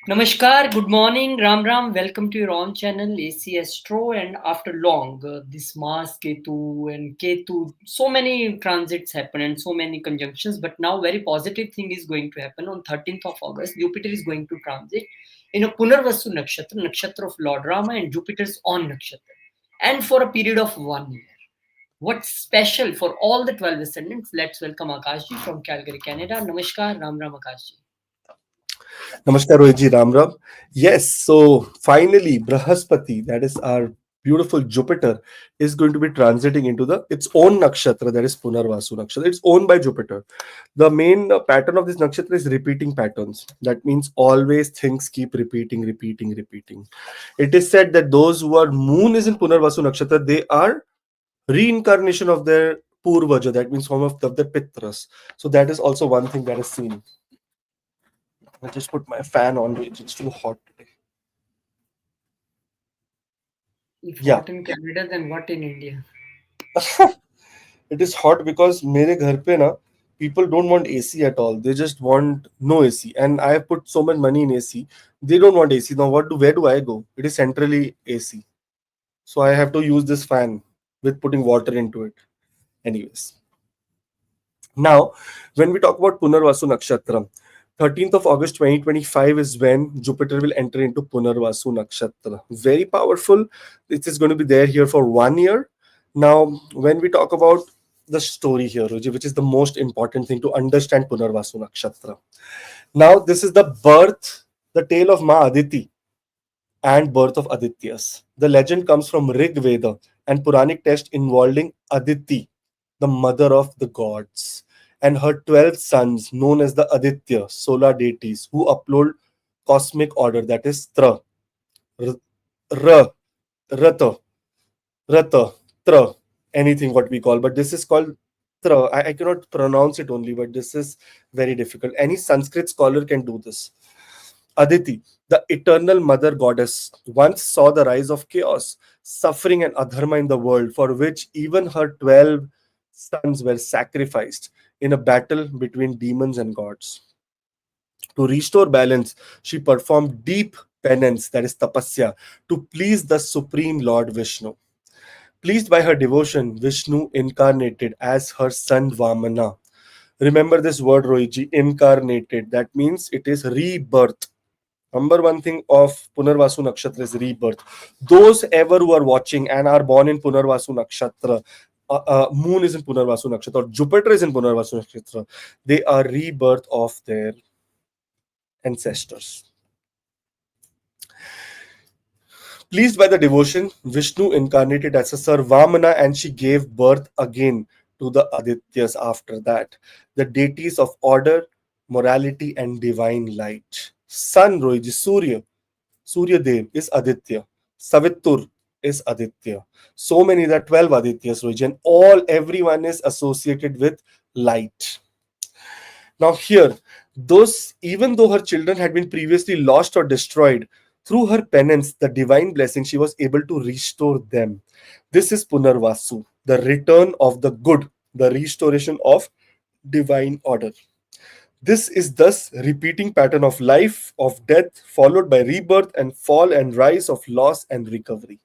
Namaskar, good morning, Ram Ram. Welcome to your own channel, AC Astro. And after long, this Mars, Ketu, and Ketu, so many transits happen and so many conjunctions. But now, very positive thing is going to happen on 13th of August. Jupiter is going to transit in a Punarvasu Nakshatra, Nakshatra of Lord Rama, and Jupiter's own Nakshatra, and for a period of 1 year. What's special for all the 12 ascendants? Let's welcome Akashji from Calgary, Canada. Namaskar, Ram Ram Akashji. Namaskar, Rohitji Ram Ram. Yes, so finally, Brahaspati, that is our beautiful Jupiter, is going to be transiting into the its own nakshatra, that is Punarvasu Nakshatra. It's owned by Jupiter. The main pattern of this nakshatra is repeating patterns. That means always things keep repeating, repeating, repeating. It is said that those who are moon is in Punarvasu Nakshatra, they are reincarnation of their Purvaja, that means form of the Pitras. So that is also one thing that is seen. I just put my fan on, it's too hot today. If Yeah, hot in Canada, then what in India? it is hot because मेरे घर पे ना people don't want AC at all. They just want no AC. And I have put so much money in AC. They don't want AC. Now where do I go? It is centrally AC. So I have to use this fan with putting water into it. Anyways. Now, when we talk about Punarvasu Nakshatra, 13th of August 2025 is when Jupiter will enter into Punarvasu Nakshatra. Very powerful. It is going to be there here for 1 year. Now, when we talk about the story here, Ruji, which is the most important thing to understand Punarvasu Nakshatra. Now, this is the birth, the tale of Ma Aditi and birth of Adityas. The legend comes from Rig Veda and Puranic text involving Aditi, the mother of the gods, and her 12 sons, known as the Aditya, solar deities, who uphold cosmic order, that is Tra, R, Ra, Rata, Rata, Tra, anything what we call, but this is called Tra. I cannot pronounce it only, but this is very difficult. Any Sanskrit scholar can do this. Aditi, the eternal mother goddess, once saw the rise of chaos, suffering, and adharma in the world, for which even her 12 sons were sacrificed in a battle between demons and gods. To restore balance, she performed deep penance, that is tapasya, to please the Supreme Lord Vishnu. Pleased by her devotion, Vishnu incarnated as her son Vamana. Remember this word, Rohiji, incarnated. That means it is rebirth. Number one thing of Punarvasu Nakshatra is rebirth. Those ever who are watching and are born in Punarvasu Nakshatra, Moon is in Punarvasu Nakshatra, or Jupiter is in Punarvasu Nakshatra, they are rebirth of their ancestors. Pleased by the devotion, Vishnu incarnated as a Sir Vamana and she gave birth again to the Adityas after that, the deities of order, morality, and divine light. Sun, Rohiji, Surya Dev is Aditya. Savittur is Aditya. So many, there are 12 Adityas, Rohiji, and everyone is associated with light. Now, here, those, even though her children had been previously lost or destroyed, through her penance, the divine blessing, she was able to restore them. This is Punarvasu, the return of the good, the restoration of divine order. This is thus repeating pattern of life, of death, followed by rebirth and fall and rise of loss and recovery.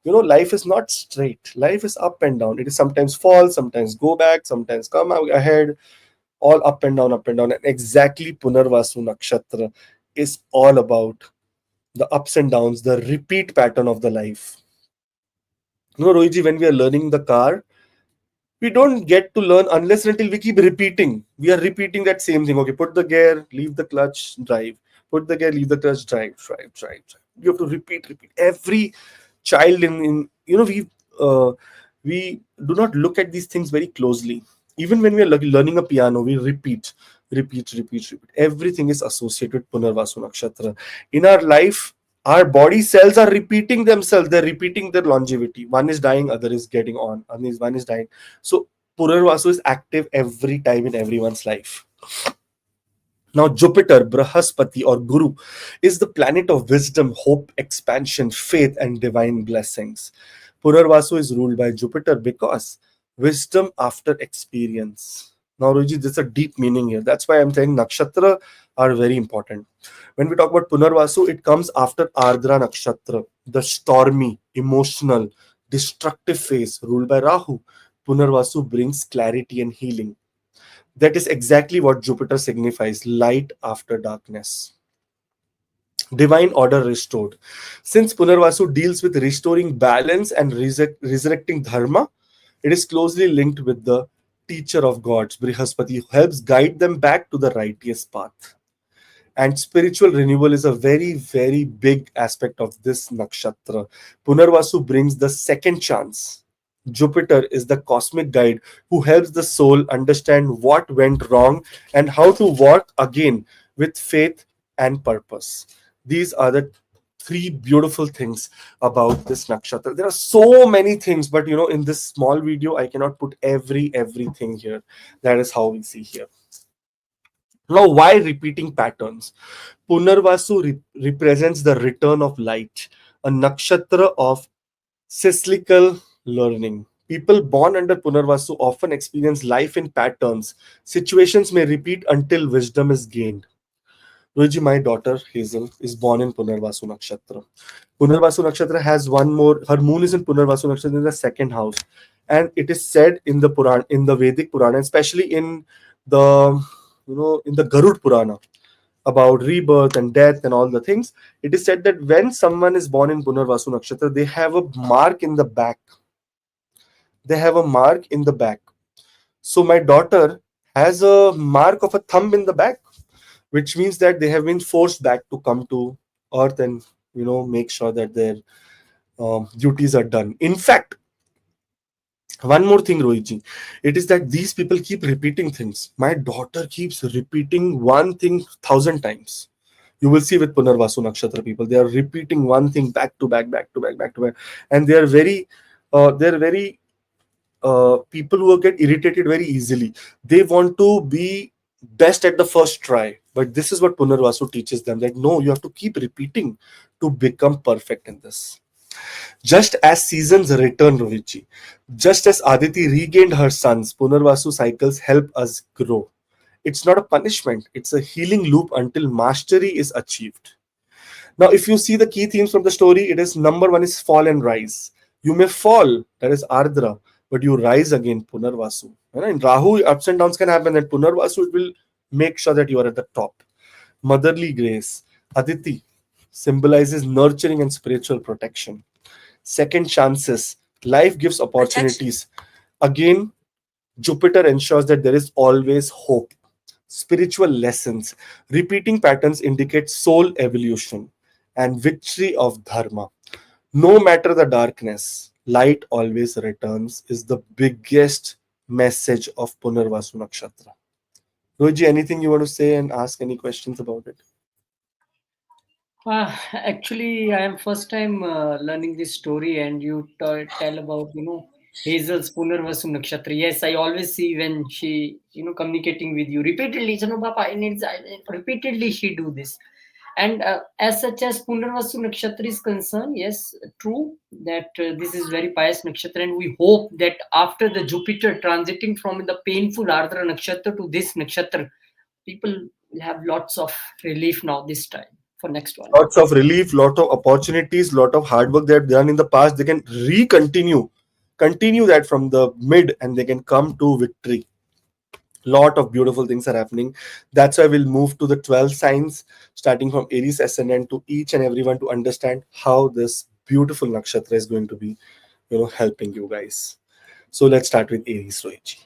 Life is not straight. Life is up and down. It is sometimes fall, sometimes go back, sometimes come out ahead, all up and down, up and down. And exactly Punarvasu Nakshatra is all about the ups and downs, the repeat pattern of the life. Rohiji, when we are learning the car, we don't get to learn unless and until we keep repeating. We are repeating that same thing. Okay, put the gear, leave the clutch, drive. Put the gear, leave the clutch, drive, drive, drive, drive. You have to repeat, repeat. Every child we do not look at these things very closely. Even when we are learning a piano, we repeat, repeat, repeat, repeat. Everything is associated with Punarvasu Nakshatra. In our life, our body cells are repeating themselves. They're repeating their longevity. One is dying, other is getting on. One is dying. So Punarvasu is active every time in everyone's life. Now, Jupiter, Brahaspati, or Guru, is the planet of wisdom, hope, expansion, faith, and divine blessings. Punarvasu is ruled by Jupiter because wisdom after experience. Now, Ruji, there's a deep meaning here. That's why I'm saying nakshatra are very important. When we talk about Punarvasu, it comes after Ardra Nakshatra, the stormy, emotional, destructive phase ruled by Rahu. Punarvasu brings clarity and healing. That is exactly what Jupiter signifies, light after darkness. Divine order restored. Since Punarvasu deals with restoring balance and resurrecting dharma, it is closely linked with the teacher of gods, Brihaspati, who helps guide them back to the righteous path. And spiritual renewal is a very, very big aspect of this nakshatra. Punarvasu brings the second chance. Jupiter is the cosmic guide who helps the soul understand what went wrong and how to walk again with faith and purpose. These are the three beautiful things about this nakshatra. There are so many things, but in this small video, I cannot put everything here. That is how we see here. Now, why repeating patterns? Punarvasu represents the return of light, a nakshatra of cyclical learning. People born under Punarvasu often experience life in patterns. Situations may repeat until wisdom is gained. Ruji, my daughter Hazel is born in Punarvasu Nakshatra. Punarvasu Nakshatra has one more. Her moon is in Punarvasu Nakshatra in the second house, and it is said in the Puran, in the Vedic Purana, especially in the in the Garud Purana about rebirth and death and all the things. It is said that when someone is born in Punarvasu Nakshatra, they have a mark in the back. They have a mark in the back. So my daughter has a mark of a thumb in the back, which means that they have been forced back to come to earth and make sure that their duties are done. In fact, one more thing, Rohitji, it is that these people keep repeating things. My daughter keeps repeating one thing 1,000 times. You will see with Punarvasu Nakshatra people, they are repeating one thing back to back, back to back, back to back, and they are very people who get irritated very easily. They want to be best at the first try, but this is what Punarvasu teaches them, that no, you have to keep repeating to become perfect in this. Just as seasons return, Rohitji, just as Aditi regained her sons, Punarvasu cycles help us grow. It's not a punishment, it's a healing loop until mastery is achieved. Now, if you see the key themes from the story, it is number one is fall and rise. You may fall, that is Ardra, but you rise again, Punarvasu. In Rahu, ups and downs can happen, and Punarvasu, it will make sure that you are at the top. Motherly grace. Aditi symbolizes nurturing and spiritual protection. Second chances. Life gives opportunities. Again, Jupiter ensures that there is always hope. Spiritual lessons. Repeating patterns indicate soul evolution and victory of dharma. No matter the darkness, light always returns is the biggest message of Punarvasu Nakshatra. Roji, anything you want to say and ask any questions about it? Actually, I am first time learning this story, and you tell about Hazel's Punarvasu Nakshatra. Yes, I always see when she communicating with you repeatedly. No, Papa, repeatedly she do this, and as such as Punarvasu Nakshatra is concerned, yes, true that this is very pious nakshatra, and we hope that after the Jupiter transiting from the painful Ardra Nakshatra to this nakshatra, people will have lots of relief now this time for next one. Lots of relief, lot of opportunities, lot of hard work they have done in the past. They can continue that from the mid, and they can come to victory. Lot of beautiful things are happening. That's why we'll move to the 12 signs, starting from Aries ascendant, to each and everyone to understand how this beautiful nakshatra is going to be, helping you guys. So let's start with Aries, Rohit.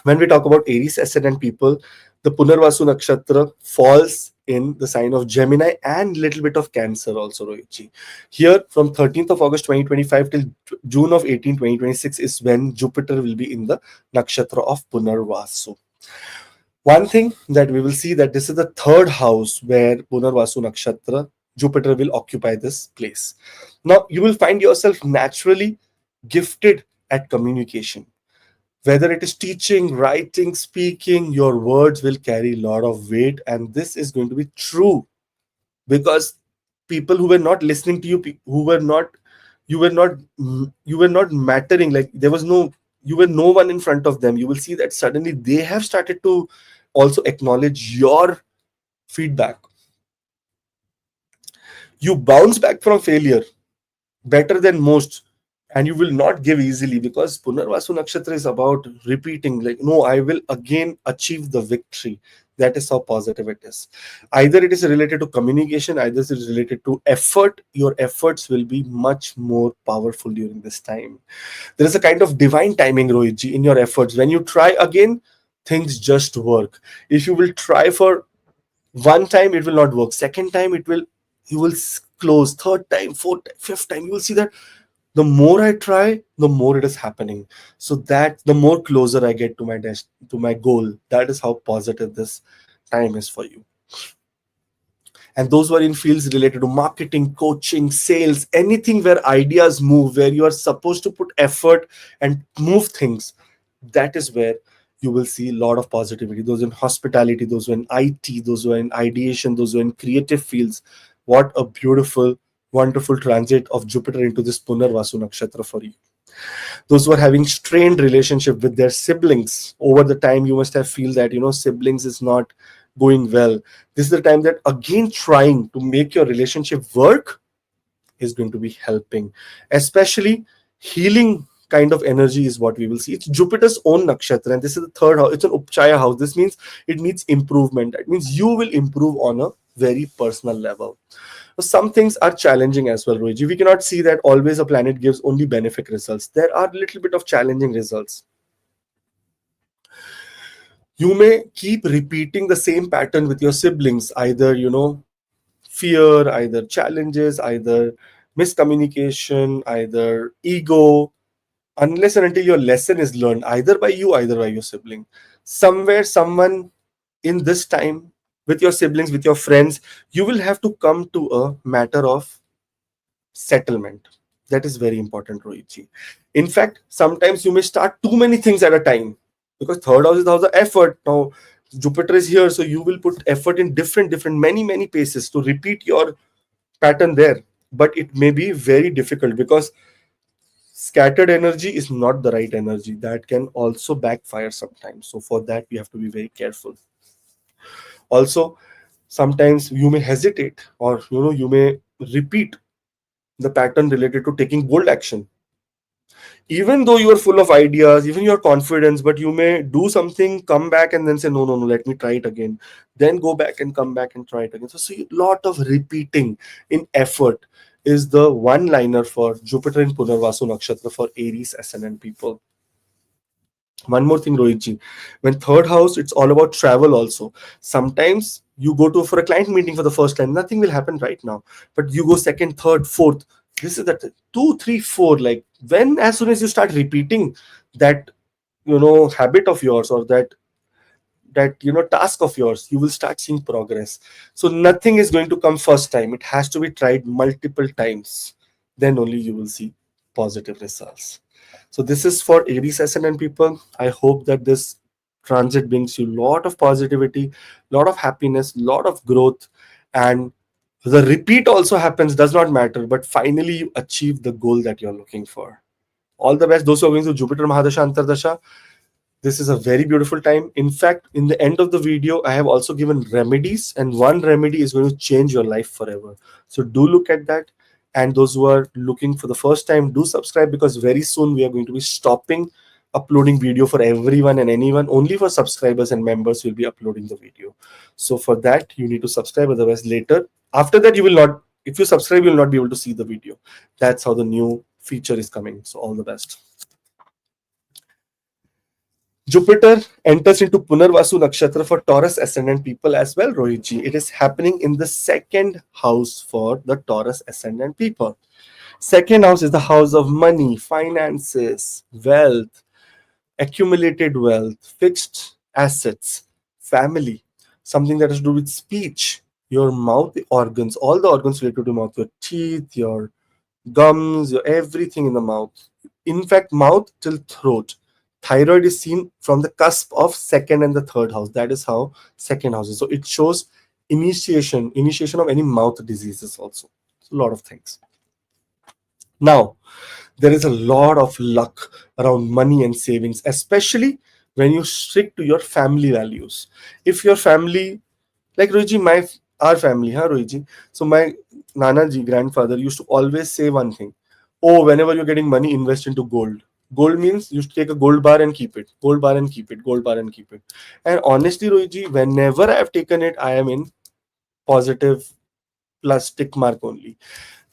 When we talk about Aries ascendant people, the Punarvasu Nakshatra falls in the sign of Gemini and little bit of Cancer also, Rohitji. Here, from 13th of August 2025 till June of 18, 2026 is when Jupiter will be in the Nakshatra of Punarvasu. One thing that we will see, that this is the third house where Punarvasu Nakshatra, Jupiter will occupy this place. Now, you will find yourself naturally gifted at communication. Whether it is teaching, writing, speaking, your words will carry a lot of weight, and this is going to be true because people who were not listening to you, who were not, you were not mattering. Like there was no you were no one in front of them, you will see that suddenly they have started to also acknowledge your feedback. You bounce back from failure better than most, and you will not give easily, because Punarvasu Nakshatra is about repeating, like, no, I will again achieve the victory. That is how positive it is. Either it is related to communication, either it is related to effort. Your efforts will be much more powerful during this time. There is a kind of divine timing, Rohitji, in your efforts. When you try again, things just work. If you will try for one time, it will not work. Second time, it will, you will close. Third time, fourth time, fifth time, you will see that the more I try, the more it is happening. So that the more closer I get to my to my goal. That is how positive this time is for you. And those who are in fields related to marketing, coaching, sales, anything where ideas move, where you are supposed to put effort and move things, that is where you will see a lot of positivity. Those in hospitality, those who are in IT, those who are in ideation, those who are in creative fields. What a beautiful, wonderful transit of Jupiter into this Punarvasu Nakshatra for you. Those who are having strained relationship with their siblings over the time, you must have feel that, siblings is not going well. This is the time that again trying to make your relationship work is going to be helping, especially healing kind of energy is what we will see. It's Jupiter's own nakshatra, and this is the third house. It's an upchaya house. This means it needs improvement. That means you will improve on a very personal level. So some things are challenging as well, Rohiji. We cannot see that always a planet gives only benefic results. There are a little bit of challenging results. You may keep repeating the same pattern with your siblings, either, fear, either challenges, either miscommunication, either ego, unless and until your lesson is learned, either by you, either by your sibling. Somewhere, someone in this time, with your siblings, with your friends, you will have to come to a matter of settlement. That is very important, Rohitji. In fact, sometimes you may start too many things at a time, because third house is the house of effort. Now, Jupiter is here, so you will put effort in different, many paces to repeat your pattern there. But it may be very difficult, because scattered energy is not the right energy. That can also backfire sometimes. So, for that, we have to be very careful. Also, sometimes you may hesitate, or you may repeat the pattern related to taking bold action, even though you are full of ideas, even your confidence, but you may do something, come back and then say, no, no, no, let me try it again, then go back and come back and try it again. So see, a lot of repeating in effort is the one liner for Jupiter in Punarvasu Nakshatra for Aries ascendant people. One more thing, Rohitji. When third house, it's all about travel also. Sometimes you go to for a client meeting for the first time, nothing will happen right now. But you go second, third, fourth. This is that two, three, four. Like when as soon as you start repeating that, habit of yours, or that task of yours, you will start seeing progress. So nothing is going to come first time. It has to be tried multiple times. Then only you will see positive results. So this is for Aries ascendant people. I hope that this transit brings you a lot of positivity, lot of happiness, lot of growth, and the repeat also happens, does not matter, but finally you achieve the goal that you're looking for. All the best. Those who are going to Jupiter Mahadasha Antardasha, this is a very beautiful time. In fact, in the end of the video, I have also given remedies, and one remedy is going to change your life forever. So do look at that. And those who are looking for the first time, do subscribe, because very soon we are going to be stopping uploading video for everyone and anyone. Only for subscribers and members will be uploading the video. So for that, you need to subscribe. Otherwise, later, after that, you will not, if you subscribe, you will not be able to see the video. That's how the new feature is coming. So all the best. Jupiter enters into Punarvasu Nakshatra for Taurus ascendant people as well, Rohitji. It is happening in the second house for the Taurus ascendant people. Second house is the house of money, finances, wealth, accumulated wealth, fixed assets, family, something that has to do with speech, your mouth organs, all the organs related to mouth, your teeth, your gums, your everything in the mouth. In fact, mouth till throat. Thyroid is seen from the cusp of second and the third house. That is how second house is. So it shows initiation of any mouth diseases also. So a lot of things. Now, There is a lot of luck around money and savings, especially when you stick to your family values. If your family, like Rohiji, our family, huh, Rohiji? So my Nanaji, grandfather, used to always say one thing. Oh, whenever you're getting money, invest into gold. Gold means you take a gold bar and keep it. Gold bar and keep it. Gold bar and keep it. And honestly, Rohiji, whenever I've taken it, I am in positive plus tick mark only.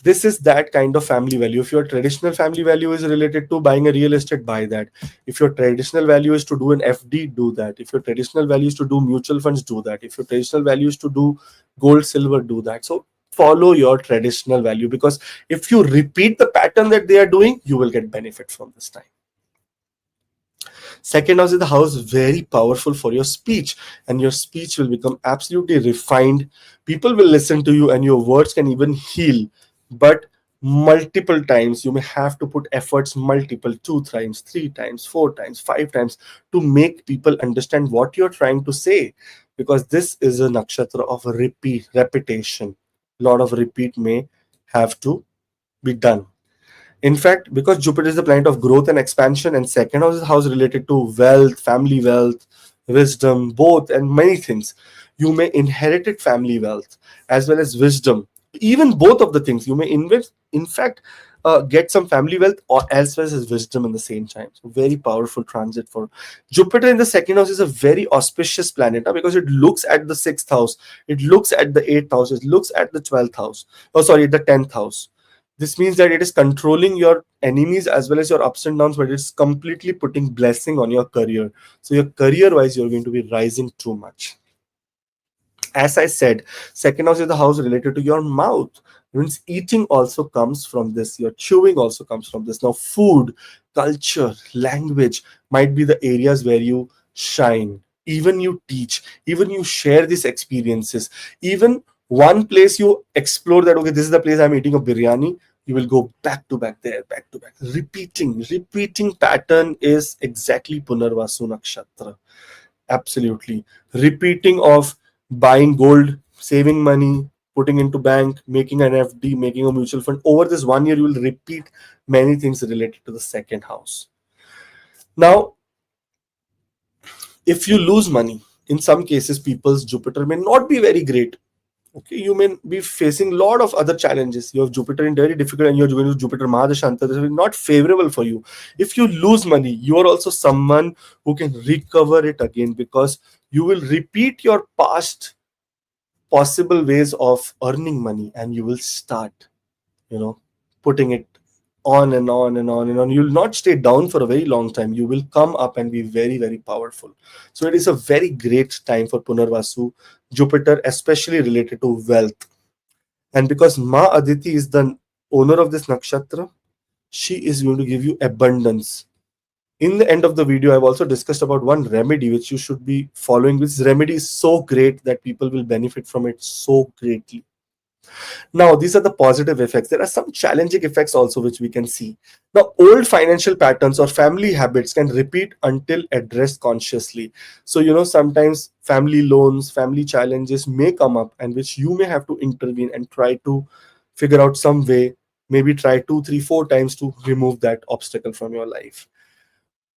This is that kind of family value. If your traditional family value is related to buying a real estate, buy that. If your traditional value is to do an FD, do that. If your traditional value is to do mutual funds, do that. If your traditional value is to do gold, silver, do that. So follow your traditional value, because if you repeat the pattern that they are doing, you will get benefit from this time. Second house is the house very powerful for your speech, and your speech will become absolutely refined. People will listen to you, and your words can even heal. But multiple times, you may have to put efforts multiple, 2 times, 3 times, 4 times, 5 times, to make people understand what you're trying to say, because this is a nakshatra of repetition. A lot of repeat may have to be done. In fact, because Jupiter is the planet of growth and expansion, and second house is house related to wealth, family wealth, wisdom, both, and many things. You may inherit family wealth as well as wisdom. Even both of the things you may invest. In fact, get some family wealth or as well as wisdom in the same time. So very powerful transit for Jupiter in the second house is a very auspicious planet, because it looks at the sixth house, it looks at the eighth house, it looks at the 12th house. Oh, sorry, the 10th house. This means that it is controlling your enemies as well as your ups and downs, but it's completely putting blessing on your career. So your career wise, you're going to be rising too much. As I said, second house is the house related to your mouth. Means eating also comes from this. Your chewing also comes from this. Now, food, culture, language might be the areas where you shine. Even you teach, even you share these experiences. Even one place you explore that, okay, this is the place I'm eating a biryani, you will go back to back there, back to back. Repeating pattern is exactly Punarvasu Nakshatra. Absolutely. Repeating of buying gold, saving money, putting into bank, making an FD, making a mutual fund. Over this 1 year, you will repeat many things related to the second house. Now, if you lose money, in some cases, people's Jupiter may not be very great. Okay, you may be facing a lot of other challenges. You have Jupiter in very difficult, and you're going to Jupiter Mahadashanta. This is not favorable for you. If you lose money, you are also someone who can recover it again, because you will repeat your past possible ways of earning money, and you will start, you know, putting it on and on and on and on. You'll not stay down for a very long time. You will come up and be very, very powerful. So it is a very great time for Punarvasu Jupiter, especially related to wealth. And because Ma Aditi is the owner of this nakshatra, she is going to give you abundance. In the end of the video, I've also discussed about one remedy which you should be following. This remedy is so great that people will benefit from it so greatly. Now, these are the positive effects. There are some challenging effects also which we can see. Now, old financial patterns or family habits can repeat until addressed consciously. So, sometimes family loans, family challenges may come up, and which you may have to intervene and try to figure out some way, maybe try 2, 3, 4 times to remove that obstacle from your life.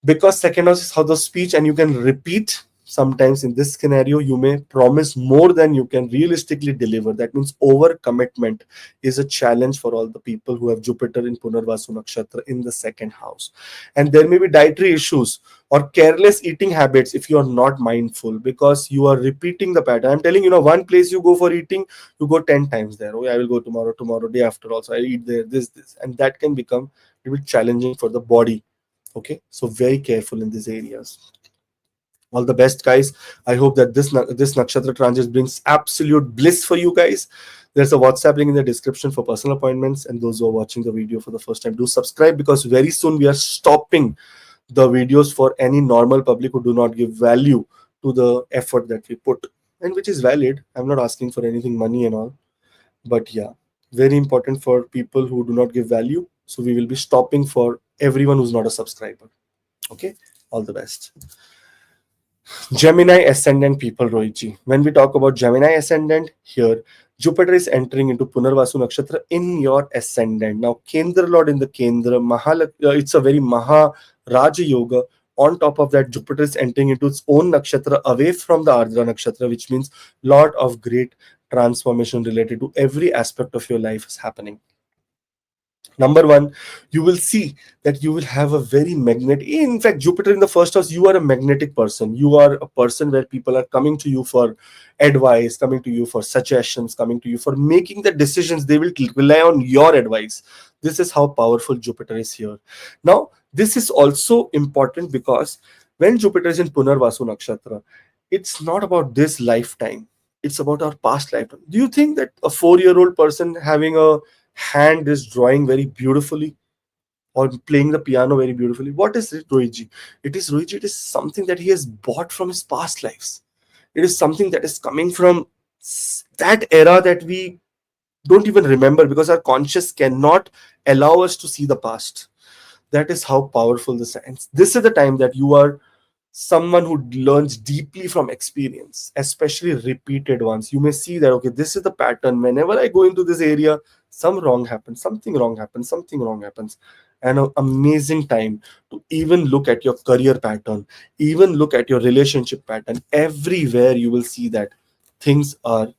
Because second house is how the speech, and you can repeat. Sometimes in this scenario you may promise more than you can realistically deliver. That means over commitment is a challenge for all the people who have Jupiter in Punarvasu Nakshatra in the second house. And there may be dietary issues or careless eating habits if you are not mindful, because you are repeating the pattern. I'm telling you, one place you go for eating, you go 10 times there. Oh, I will go tomorrow, day after also I eat there, this, and that can become a bit challenging for the body. Okay, so very careful in these areas. All the best, guys. I hope that this nakshatra transit brings absolute bliss for you guys. There's a WhatsApp link in the description for personal appointments, and those who are watching the video for the first time, do subscribe, because very soon we are stopping the videos for any normal public who do not give value to the effort that we put, and which is valid. I'm not asking for anything money and all, but yeah, very important for people who do not give value. So we will be stopping for everyone who's not a subscriber. Okay, all the best. Gemini ascendant people, Rohitji. When we talk about Gemini ascendant here, Jupiter is entering into Punarvasu Nakshatra in your ascendant. Now, Kendra Lord in the Kendra, it's a very Maha Raja Yoga. On top of that, Jupiter is entering into its own nakshatra away from the Ardra Nakshatra, which means lot of great transformation related to every aspect of your life is happening. Number one, you will see that you will have a very magnetic, in fact, Jupiter in the first house, you are a magnetic person. You are a person where people are coming to you for advice, coming to you for suggestions, coming to you for making the decisions. They will rely on your advice. This is how powerful Jupiter is here. Now, this is also important because when Jupiter is in Punarvasu Nakshatra, it's not about this lifetime, it's about our past lifetime. Do you think that a 4-year-old person having a hand is drawing very beautifully or playing the piano very beautifully? What is it, Rohitji? It is something that he has bought from his past lives. It is something that is coming from that era that we don't even remember because our conscious cannot allow us to see the past. That is how powerful the science. This is the time that you are someone who learns deeply from experience, especially repeated ones. You may see that, okay, this is the pattern. Whenever I go into this area, some wrong happens, something wrong happens, something wrong happens. And an amazing time to even look at your career pattern, even look at your relationship pattern. Everywhere you will see that things are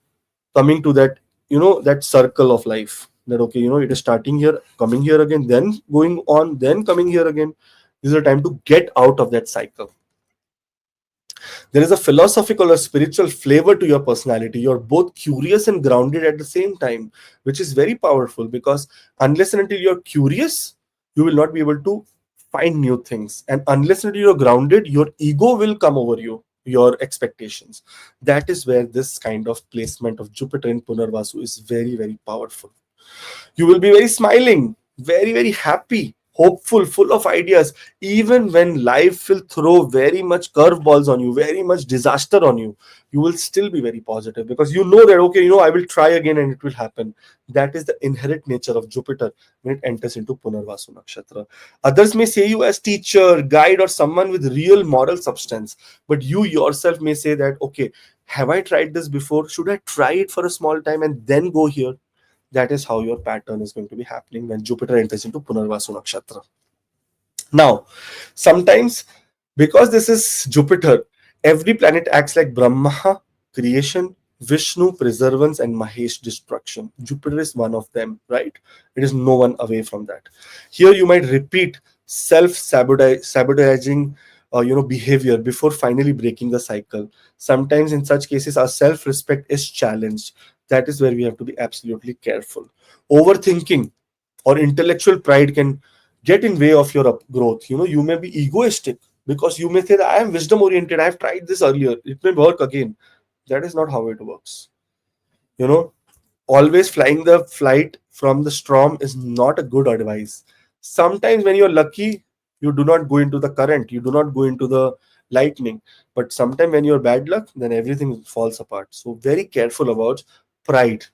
coming to that, that circle of life. That, okay, it is starting here, coming here again, then going on, then coming here again. This is a time to get out of that cycle. There is a philosophical or spiritual flavor to your personality. You're both curious and grounded at the same time, which is very powerful because unless and until you're curious, you will not be able to find new things. And unless and until you're grounded, your ego will come over you, your expectations. That is where this kind of placement of Jupiter in Punarvasu is very, very powerful. You will be very smiling, very, very happy, hopeful, full of ideas. Even when life will throw very much curveballs on you, very much disaster on you, you will still be very positive because you know that, okay, I will try again and it will happen. That is the inherent nature of Jupiter when it enters into Punarvasu Nakshatra. Others may say you as teacher, guide, or someone with real moral substance, but you yourself may say that, okay, have I tried this before? Should I try it for a small time and then go here? That is how your pattern is going to be happening when Jupiter enters into Punarvasu Nakshatra. Now, sometimes because this is Jupiter, every planet acts like Brahma, creation, Vishnu, preservance, and Mahesh, destruction. Jupiter is one of them, right? It is no one away from that. Here you might repeat sabotaging behavior before finally breaking the cycle. Sometimes in such cases our self-respect is challenged. That is where we have to be absolutely careful. Overthinking or intellectual pride can get in way of your growth. You may be egoistic because you may say that I am wisdom oriented, I have tried this earlier, it may work again. That is not how it works. you know Always flying the flight from the storm is not a good advice. Sometimes when you're lucky, you do not go into the current, you do not go into the lightning. But sometimes when you're bad luck, then everything falls apart. So very careful about pride.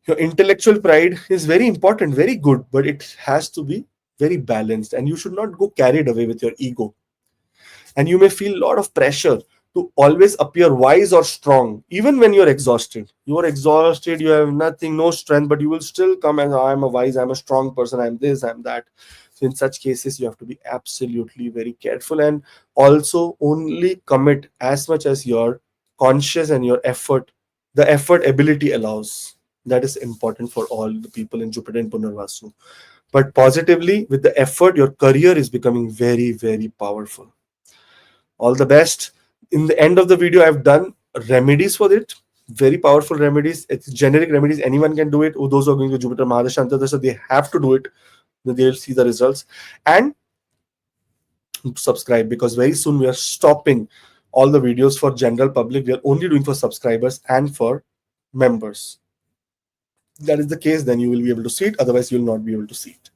Your intellectual pride is very important, very good, but it has to be very balanced, and you should not go carried away with your ego. And you may feel a lot of pressure to always appear wise or strong even when you're exhausted. You are exhausted, you have nothing, no strength, but you will still come and I'm a wise, I'm a strong person, I'm this, I'm that. So in such cases you have to be absolutely very careful and also only commit as much as your conscious and your effort, the effort ability allows. That is important for all the people in Jupiter and Punarvasu. But positively, with the effort, your career is becoming very, very powerful. All the best. In the end of the video, I've done remedies for it, very powerful remedies. It's generic remedies, anyone can do it. Those who are going to Jupiter Mahadasha, so they have to do it, then they'll see the results. And subscribe, because very soon we are stopping all the videos for general public. We are only doing for subscribers and for members. That is the case, then you will be able to see it, otherwise you will not be able to see it.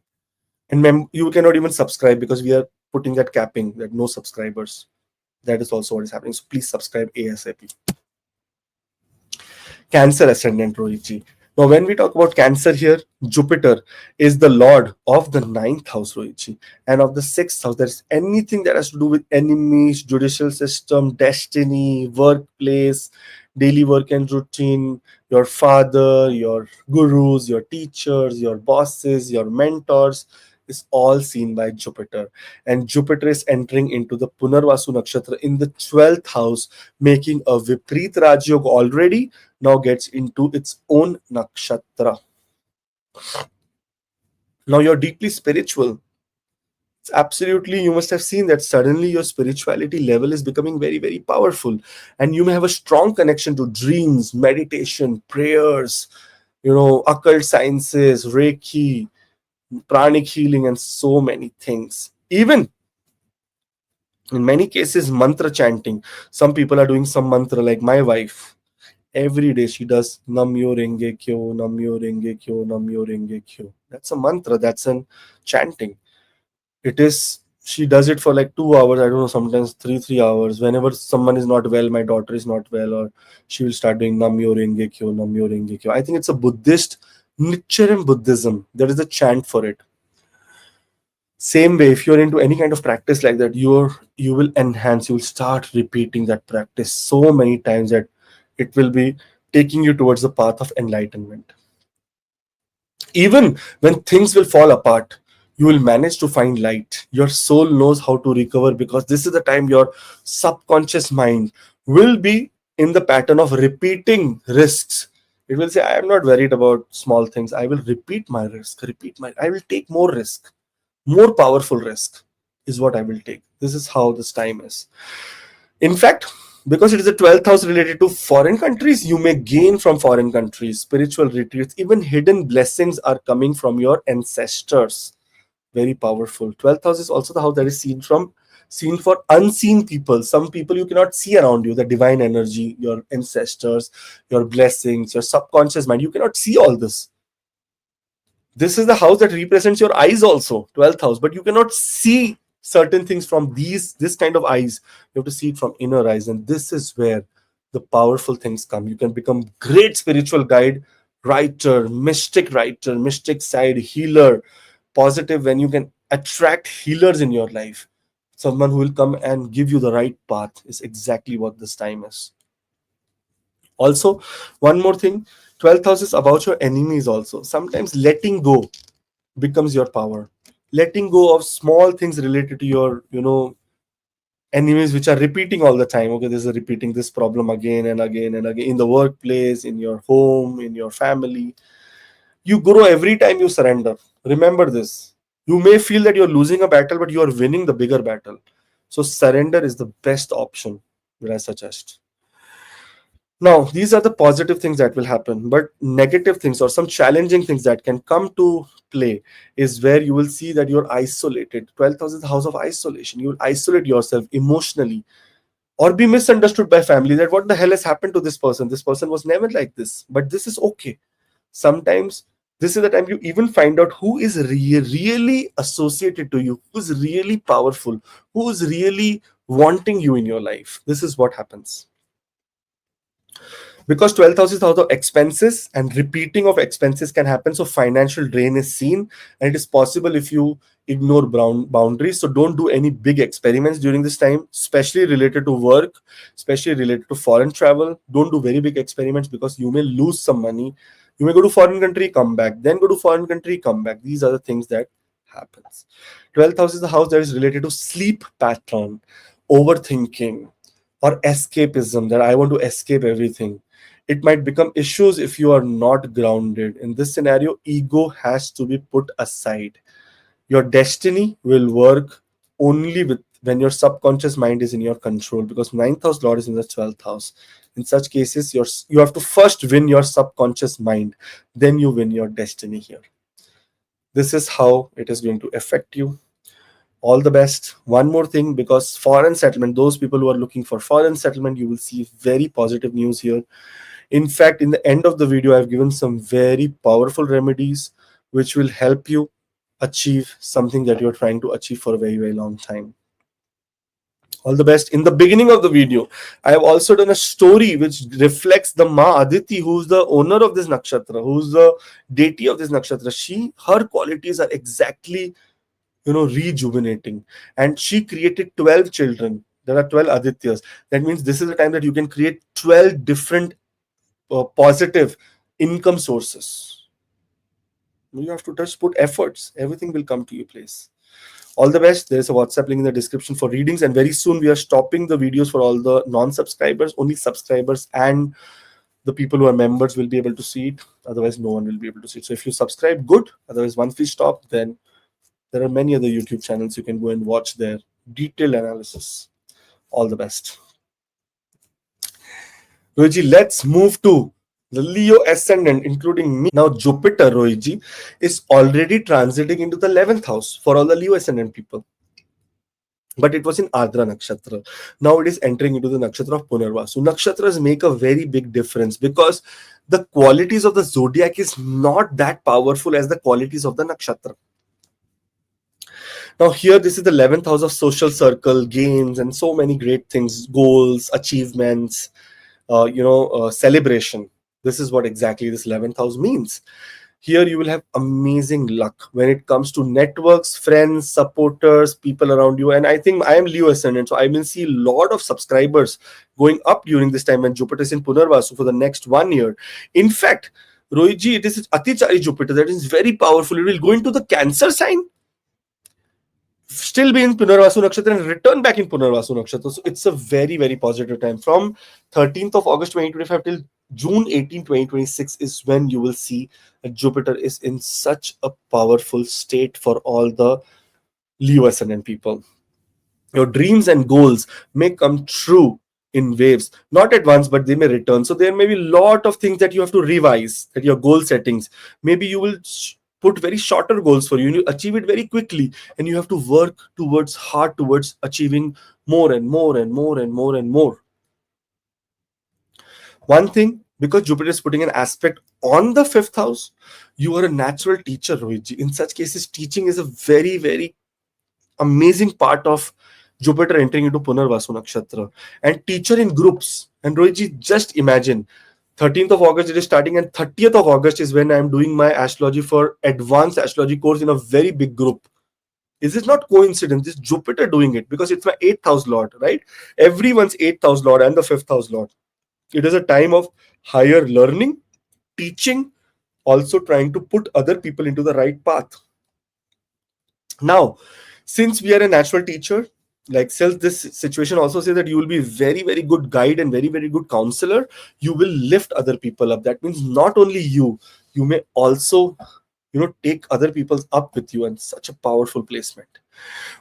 And you cannot even subscribe because we are putting that capping that no subscribers. That is also what is happening. So please subscribe ASAP. Cancer ascendant, Rohitji. Now, when we talk about Cancer here, Jupiter is the lord of the ninth house, Rohichi, and of the sixth house. There's anything that has to do with enemies, judicial system, destiny, workplace, daily work and routine, your father, your gurus, your teachers, your bosses, your mentors, is all seen by Jupiter. And Jupiter is entering into the Punarvasu Nakshatra in the 12th house, making a Viprit Rajyog already, now gets into its own nakshatra. Now you're deeply spiritual. It's absolutely, you must have seen that suddenly your spirituality level is becoming very, very powerful. And you may have a strong connection to dreams, meditation, prayers, occult sciences, Reiki, pranic healing, and so many things. Even in many cases, mantra chanting. Some people are doing some mantra, like my wife. Every day she does Namyo Renge Kyo, Namyo Renge Kyo, Namyo Renge Kyo. That's a mantra, that's an chanting. It is, she does it for like 2 hours, I don't know, sometimes three hours. Whenever someone is not well, my daughter is not well, or she will start doing Namyo Renge Kyo, Namyo Renge Kyo. I think it's a Buddhist, Nichiren Buddhism. There is a chant for it. Same way, if you're into any kind of practice like that, you will enhance, you will start repeating that practice so many times that it will be taking you towards the path of enlightenment. Even when things will fall apart, you will manage to find light. Your soul knows how to recover, because this is the time your subconscious mind will be in the pattern of repeating risks. It will say, I am not worried about small things, I will repeat my risk, I will take more risk, more powerful risk is what I will take. This is how this time is. In fact, because it is a 12th house related to foreign countries, you may gain from foreign countries, spiritual retreats, even hidden blessings are coming from your ancestors. Very powerful. 12th house is also the house that is seen for unseen people. Some people you cannot see around you, the divine energy, your ancestors, your blessings, your subconscious mind. You cannot see all this. This is the house that represents your eyes also, 12th house, but you cannot see certain things from this kind of eyes. You have to see it from inner eyes, and this is where the powerful things come. You can become great spiritual guide, writer, mystic side, healer, positive, when you can attract healers in your life. Someone who will come and give you the right path is exactly what this time is. Also, one more thing, 12th house is about your enemies also. Sometimes letting go becomes your power. Letting go of small things related to your enemies, which are repeating all the time. Okay, this is repeating this problem again and again and again, in the workplace, in your home, in your family. You grow every time you surrender. Remember this. You may feel that you're losing a battle, but you are winning the bigger battle. So surrender is the best option that I suggest. Now, these are the positive things that will happen, but negative things or some challenging things that can come to play is where you will see that you're isolated. 12th house is the house of isolation. You will isolate yourself emotionally or be misunderstood by family, that what the hell has happened to this person? This person was never like this, but this is okay. Sometimes this is the time you even find out who is really associated to you, who's really powerful, who's really wanting you in your life. This is what happens, because 12th house is the house of expenses, and repeating of expenses can happen. So financial drain is seen, and it is possible if you ignore boundaries. So don't do any big experiments during this time, especially related to work, especially related to foreign travel. Don't do very big experiments, because you may lose some money. You may go to foreign country, come back, then go to foreign country, come back. These are the things that happens. 12th house is the house that is related to sleep pattern, overthinking, or escapism, that I want to escape everything. It might become issues if you are not grounded. In this scenario, ego has to be put aside. Your destiny will work only with when your subconscious mind is in your control, because ninth house lord is in the 12th house. In such cases, you have to first win your subconscious mind, then you win your destiny here. This is how it is going to affect you. All the best. One more thing, because foreign settlement, those people who are looking for foreign settlement, you will see very positive news here. In fact, in the end of the video, I've given some very powerful remedies which will help you achieve something that you're trying to achieve for a very, very long time. All the best. In the beginning of the video, I have also done a story which reflects the Ma Aditi, who's the owner of this nakshatra, who's the deity of this nakshatra. Her qualities are exactly, rejuvenating. And she created 12 children. There are 12 Adityas. That means this is the time that you can create 12 different positive income sources. You have to just put efforts. Everything will come to your place. All the best. There's a WhatsApp link in the description for readings, and very soon we are stopping the videos for all the non-subscribers. Only subscribers and the people who are members will be able to see it. Otherwise, no one will be able to see it. So if you subscribe, good. Otherwise, once we stop, then there are many other YouTube channels you can go and watch their detailed analysis. All the best. Rohiji, let's move to the Leo ascendant, including me. Now, Jupiter, Rohiji, is already transiting into the 11th house for all the Leo ascendant people. But it was in Ardra Nakshatra. Now it is entering into the Nakshatra of Punarvasu. Nakshatras make a very big difference because the qualities of the zodiac is not that powerful as the qualities of the Nakshatra. Now here, this is the 11th house of social circle, gains, and so many great things, goals, achievements, celebration. This is what exactly this 11th house means. Here you will have amazing luck when it comes to networks, friends, supporters, people around you. And I think I am Leo ascendant, so I will see a lot of subscribers going up during this time when Jupiter is in Punarvasu for the next 1 year. In fact, Rohitji, it is Atichari Jupiter that is very powerful. It will go into the Cancer sign, still be in Punarvasu Nakshatra and return back in Punarvasu Nakshatra. So it's a very, very positive time. From 13th of August 2025 till June 18, 2026 is when you will see that Jupiter is in such a powerful state for all the Leo ascendant people. Your dreams and goals may come true in waves, not at once, but they may return. So there may be a lot of things that you have to revise, that your goal settings. Maybe you will put very shorter goals for you and you achieve it very quickly, and you have to work hard towards achieving more and more and more and more and more. One thing, because Jupiter is putting an aspect on the 5th house, you are a natural teacher, Rohitji. In such cases, teaching is a very, very amazing part of Jupiter entering into Punarvasu Nakshatra. And teacher in groups. And Rohitji, just imagine, 13th of August it is starting, and 30th of August is when I am doing my astrology for advanced astrology course in a very big group. Is it not coincidence? This Jupiter doing it because it's my 8th house lord, right? Everyone's 8th house lord and the 5th house lord. It is a time of higher learning, teaching, also trying to put other people into the right path. Now, since we are a natural teacher, like self, this situation also says that you will be very, very good guide and very, very good counselor. You will lift other people up. That means not only you may also, take other people up with you, and such a powerful placement.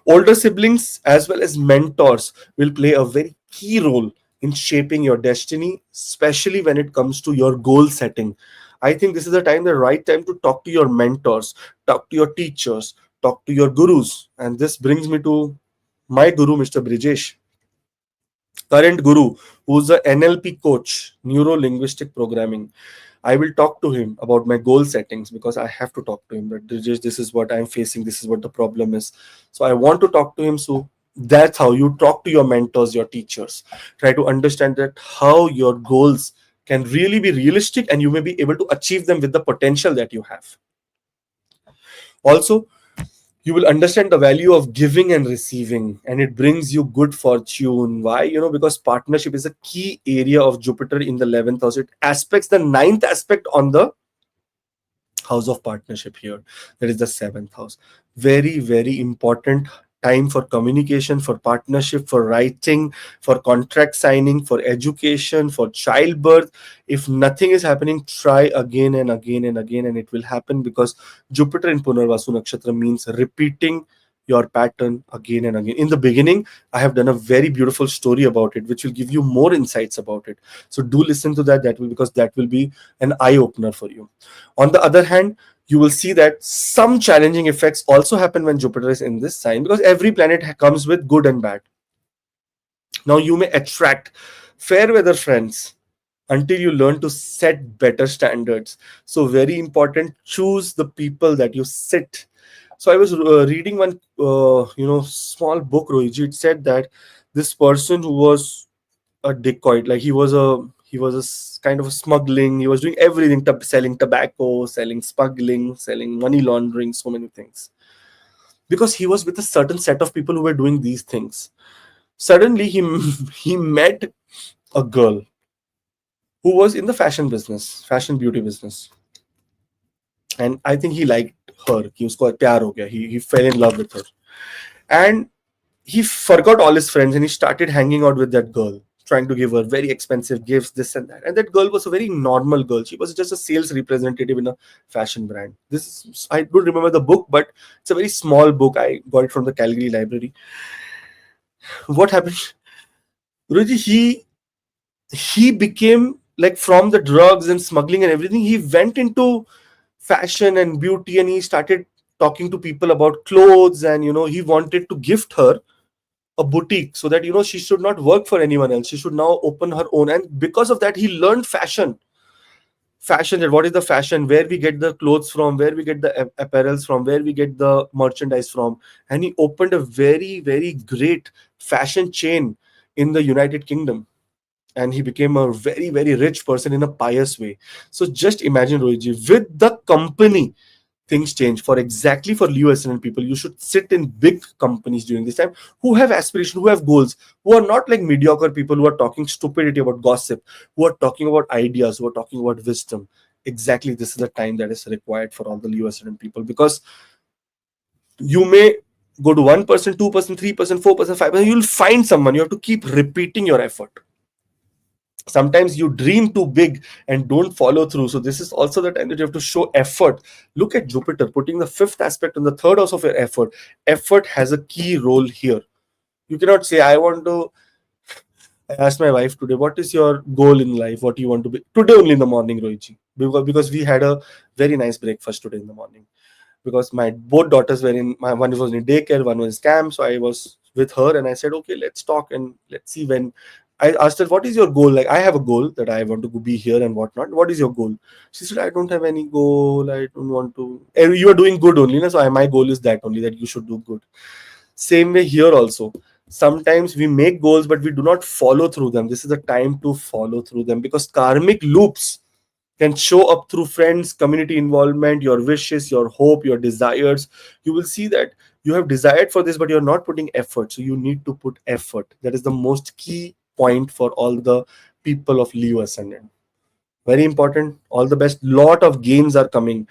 Older siblings as well as mentors will play a very key role in shaping your destiny, especially when it comes to your goal setting. I think this is the right time to talk to your mentors, talk to your teachers, talk to your gurus. And this brings me to my guru, Mr. Brijesh, current guru, who's a NLP coach, neuro linguistic programming. I will talk to him about my goal settings because I have to talk to him that this is what I'm facing, this is what the problem is. So I want to talk to him. So that's how you talk to your mentors, your teachers. Try to understand that how your goals can really be realistic and you may be able to achieve them with the potential that you have. Also, you will understand the value of giving and receiving, and it brings you good fortune. Why? Because partnership is a key area of Jupiter in the 11th house. It aspects the 9th aspect on the house of partnership here, that is the 7th house. Very, very important time for communication, for partnership, for writing, for contract signing, for education, for childbirth. If nothing is happening, try again and again and again, and it will happen, because Jupiter in Punarvasu Nakshatra means repeating your pattern again and again. In the beginning, I have done a very beautiful story about it, which will give you more insights about it. So do listen to that. Because that will be an eye opener for you. On the other hand, you will see that some challenging effects also happen when Jupiter is in this sign, because every planet comes with good and bad. Now, you may attract fair weather friends until you learn to set better standards. So very important, choose the people that you sit. So I was reading one small book, Rohiji. It said that this person who was a decoy, like he was kind of a smuggling. He was doing everything, selling tobacco, selling smuggling, selling money laundering, so many things, because he was with a certain set of people who were doing these things. Suddenly he met a girl who was in the fashion business, fashion beauty business, and I think he liked her. He was quite pyar ho gaya. He fell in love with her, and he forgot all his friends and he started hanging out with that girl, trying to give her very expensive gifts, this and that. And that girl was a very normal girl. She was just a sales representative in a fashion brand. I don't remember the book, but it's a very small book. I got it from the Calgary library. What happened? Guruji, he became like, from the drugs and smuggling and everything, he went into fashion and beauty, and he started talking to people about clothes, and he wanted to gift her a boutique, so that she should not work for anyone else. She should now open her own. And because of that, he learned fashion, that what is the fashion, where we get the clothes from, where we get the apparels from, where we get the merchandise from. And he opened a very, very great fashion chain in the United Kingdom, and he became a very, very rich person in a pious way. So just imagine, Rohitji, with the company, things change. For USN people, you should sit in big companies during this time, who have aspiration, who have goals, who are not like mediocre people who are talking stupidity about gossip, who are talking about ideas, who are talking about wisdom. Exactly, this is the time that is required for all the USN people, because you may go to 1%, 2%, 3%, 4%, 5%. You'll find someone. You have to keep repeating your effort. Sometimes you dream too big and don't follow through, so this is also the time that you have to show effort. Look at Jupiter putting the fifth aspect on the third house of your effort has a key role here. You cannot say, I want to. I asked my wife today, what is your goal in life, what do you want to be today, only in the morning, Rohichi, because we had a very nice breakfast today in the morning, because my both daughters were in my one was in daycare, one was in camp. So I was with her and I said, okay, let's talk and let's see. When I asked her, what is your goal? Like, I have a goal that I want to be here and whatnot. What is your goal? She said, I don't have any goal. I don't want to. You are doing good only. So my goal is that only, that you should do good. Same way here also. Sometimes we make goals, but we do not follow through them. This is the time to follow through them, because karmic loops can show up through friends, community involvement, your wishes, your hope, your desires. You will see that you have desired for this, but you're not putting effort. So you need to put effort. That is the most key point for all the people of Leo Ascendant. Very important. All the best. Lot of gains are coming.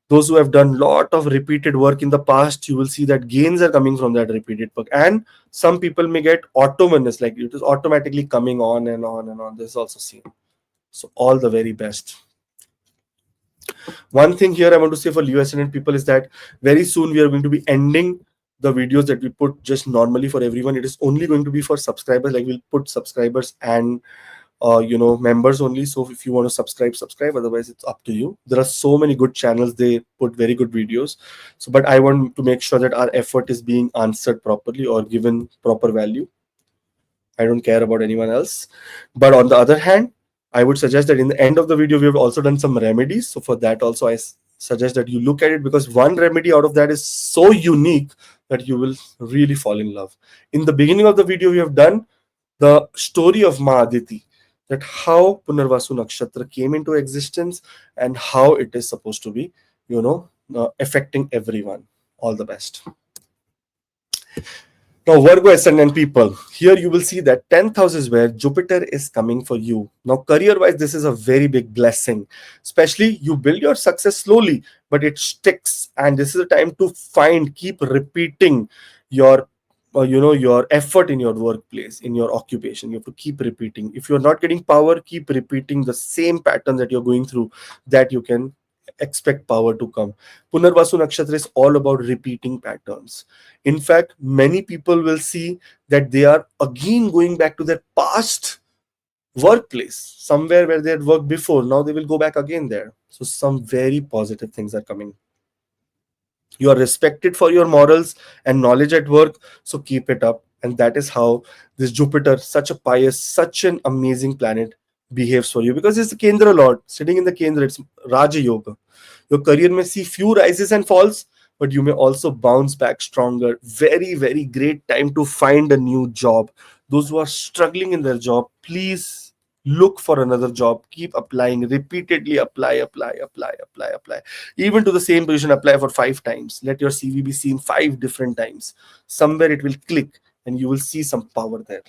Those who have done lot of repeated work in the past, you will see that gains are coming from that repeated work. And some people may get autonomous, like it is automatically coming on and on and on. This is also seen. So all the very best. One thing here I want to say for Leo Ascendant people is that very soon we are going to be ending the videos that we put just normally for everyone. It is only going to be for subscribers. Like, we'll put subscribers and members only. So if you want to subscribe. Otherwise, it's up to you. There are so many good channels. They put very good videos. So, but I want to make sure that our effort is being answered properly or given proper value. I don't care about anyone else. But on the other hand, I would suggest that in the end of the video, we have also done some remedies. So for that also, I suggest that you look at it, because one remedy out of that is so unique that you will really fall in love. In the beginning of the video, we have done the story of Ma Aditi, that how Punarvasu Nakshatra came into existence and how it is supposed to be, affecting everyone. All the best. Now, Virgo Ascendant people, here you will see that 10th house is where Jupiter is coming for you. Now, career-wise, this is a very big blessing. Especially, you build your success slowly, but it sticks. And this is a time to keep repeating your, your effort in your workplace, in your occupation. You have to keep repeating. If you're not getting power, keep repeating the same pattern that you're going through, that you can expect power to come. Punarvasu Nakshatra is all about repeating patterns. In fact, many people will see that they are again going back to their past workplace, somewhere where they had worked before. Now they will go back again there. So some very positive things are coming. You are respected for your morals and knowledge at work, so keep it up. And that is how this Jupiter, such a pious, such an amazing planet, behaves for you, because it's the Kendra Lord sitting in the Kendra. It's Raja Yoga. Your career may see few rises and falls, but you may also bounce back stronger. Very, very great time to find a new job. Those who are struggling in their job, please look for another job. Keep applying repeatedly. Apply. Even to the same position, apply for 5 times. Let your CV be seen 5 different times. Somewhere it will click and you will see some power there.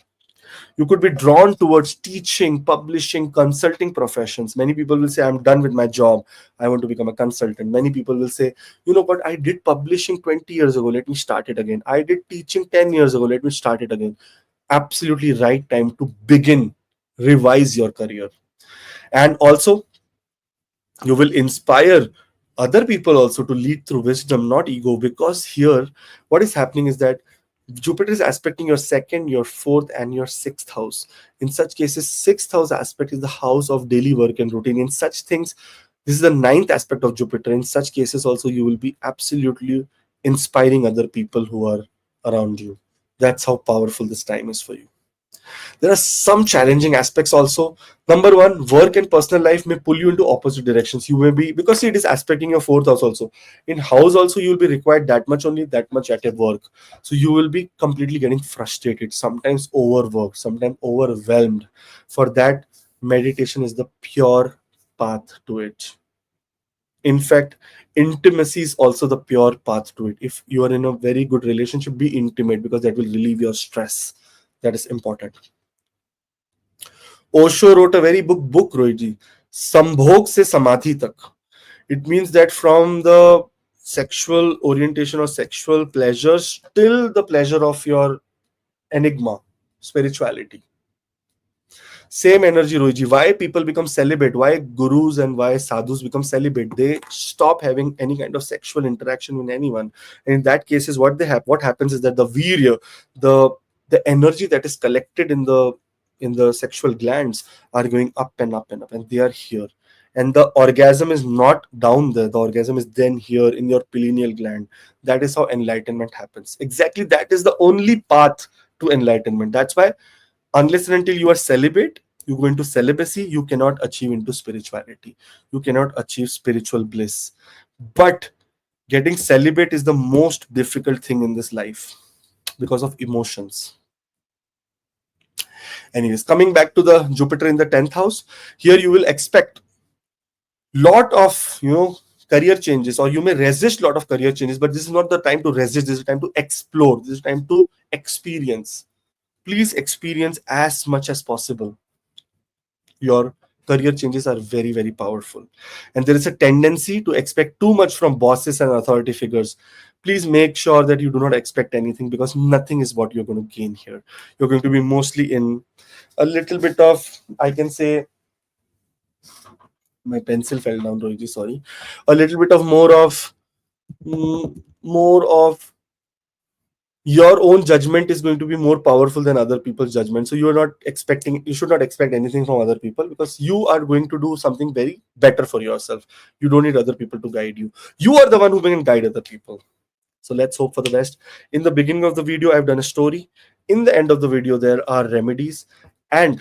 You could be drawn towards teaching, publishing, consulting professions. Many people will say, I'm done with my job, I want to become a consultant. Many people will say, but I did publishing 20 years ago, let me start it again. I did teaching 10 years ago, let me start it again. Absolutely right time to begin, revise your career. And also, you will inspire other people also to lead through wisdom, not ego. Because here, what is happening is that Jupiter is aspecting your second, your fourth, and your sixth house. In such cases, sixth house aspect is the house of daily work and routine. In such things, this is the ninth aspect of Jupiter. In such cases, also, you will be absolutely inspiring other people who are around you. That's how powerful this time is for you. There are some challenging aspects also. Number one, work and personal life may pull you into opposite directions. You may be, because it is aspecting your fourth house also. In house also, you will be required that much, only that much at a work. So you will be completely getting frustrated, sometimes overworked, sometimes overwhelmed. For that, meditation is the pure path to it. In fact, intimacy is also the pure path to it. If you are in a very good relationship, be intimate, because that will relieve your stress. That is important. Osho wrote a very book Rohitji, Sambhog se Samadhi tak. It means that from the sexual orientation or sexual pleasures till the pleasure of your enigma, spirituality. Same energy, Rohitji. Why people become celibate? Why gurus and why sadhus become celibate? They stop having any kind of sexual interaction with anyone. And in that case, is what they have. What happens is that the virya, the the energy that is collected in the sexual glands are going up and up and up, and they are here. And the orgasm is not down there. The orgasm is then here in your pineal gland. That is how enlightenment happens. Exactly, that is the only path to enlightenment. That's why unless and until you are celibate, you go into celibacy, you cannot achieve into spirituality, you cannot achieve spiritual bliss. But getting celibate is the most difficult thing in this life because of emotions. Anyways, coming back to the Jupiter in the 10th house, here you will expect lot of career changes, or you may resist lot of career changes, but this is not the time to resist. This is the time to explore. This is time to experience. Please experience as much as possible. Your career changes are very, very powerful. And there is a tendency to expect too much from bosses and authority figures. Please make sure that you do not expect anything, because nothing is what you're going to gain here. You're going to be mostly in a little bit of, I can say, my pencil fell down, Rohiji, sorry. A little bit of more of your own judgment is going to be more powerful than other people's judgment. So you should not expect anything from other people, because you are going to do something very better for yourself. You don't need other people to guide you. You are the one who can guide other people. So let's hope for the best. In the beginning of the video, I've done a story. In the end of the video, there are remedies. And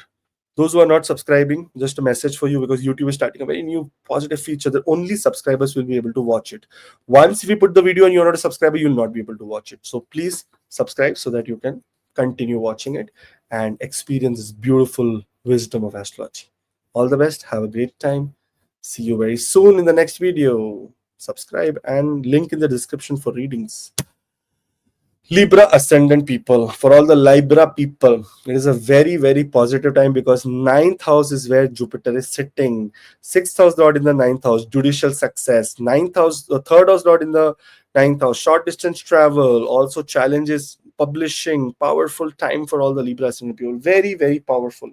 those who are not subscribing, just a message for you, because YouTube is starting a very new positive feature that only subscribers will be able to watch it. Once we put the video and you're not a subscriber, you'll not be able to watch it. So please subscribe so that you can continue watching it and experience this beautiful wisdom of astrology. All the best. Have a great time. See you very soon in the next video. Subscribe and link in the description for readings. Libra ascendant people, for all the Libra people, it is a very, very positive time, because ninth house is where Jupiter is sitting. Sixth house lord in the ninth house, judicial success. Ninth house, the third house lord in the ninth house, short distance travel, also challenges, publishing. Powerful time for all the Libra ascendant people. Very, very powerful.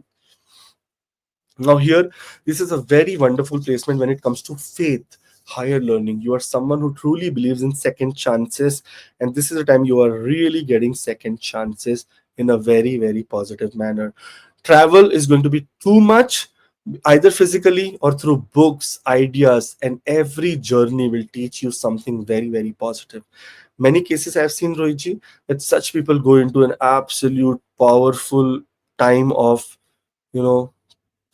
Now, here, this is a very wonderful placement when it comes to faith, higher learning. You are someone who truly believes in second chances, and this is a time you are really getting second chances in a very, very positive manner. Travel is going to be too much, either physically or through books, ideas, and every journey will teach you something very, very positive. Many cases I have seen, Rohitji, that such people go into an absolute powerful time of, you know,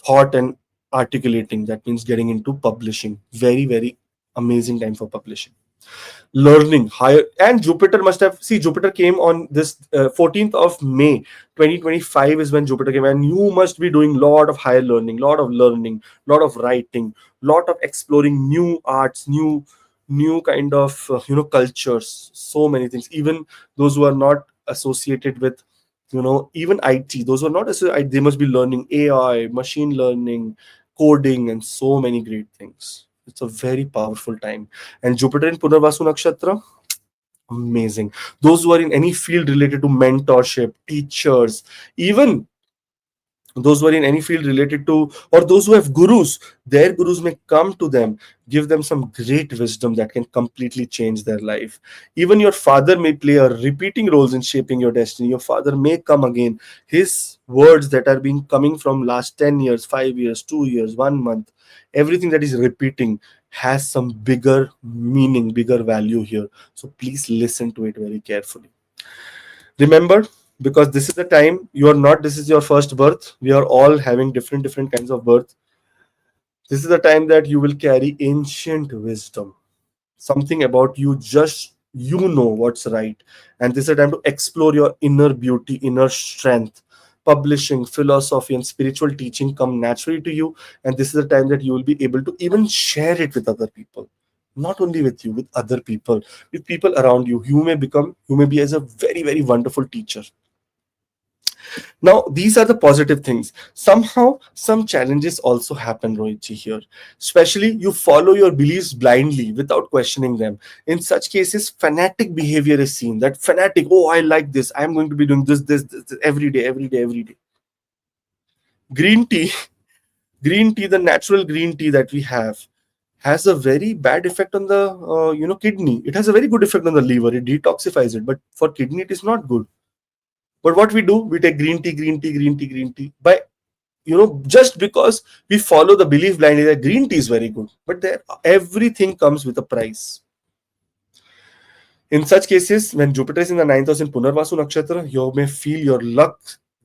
thought and articulating. That means getting into publishing. Very, very amazing time for publishing. Learning higher. And Jupiter must have, see, Jupiter came on this 14th of May 2025 is when Jupiter came, and you must be doing lot of higher learning, lot of writing, lot of exploring new arts, new kind of cultures, so many things. Even those who are not associated with even IT, those who are not associated, they must be learning AI, machine learning, coding, and so many great things. It's a very powerful time. And Jupiter in Punarvasu Nakshatra, amazing. Those who are in any field related to mentorship, teachers, even those who are in any field related to, or those who have gurus, their gurus may come to them, give them some great wisdom that can completely change their life. Even your father may play a repeating roles in shaping your destiny. Your father may come again. His words that are being coming from last 10 years, 5 years, 2 years, 1 month, everything that is repeating has some bigger meaning, bigger value here. So please listen to it very carefully. Remember, because this is the time, you are not, this is your first birth, we are all having different kinds of birth. This is the time that you will carry ancient wisdom, something about you, just you know what's right. And this is a time to explore your inner beauty, inner strength. Publishing, philosophy, and spiritual teaching come naturally to you. And this is the time that you will be able to even share it with other people. Not only with you, with other people, with people around you. You may be as a very wonderful teacher. Now, these are the positive things. Somehow, some challenges also happen, Rohitji, here. Especially, you follow your beliefs blindly without questioning them. In such cases, fanatic behavior is seen. That fanatic, oh, I like this. I'm going to be doing this every day, every day, every day. Green tea, green tea, the natural green tea that we have, has a very bad effect on the kidney. It has a very good effect on the liver. It detoxifies it, but for kidney, it is not good. But what we do, we take green tea, green tea, green tea, green tea. By just because we follow the belief blindly that green tea is very good, but there everything comes with a price. In such cases, when Jupiter is in the ninth house in Punarvasu Nakshatra, you may feel your luck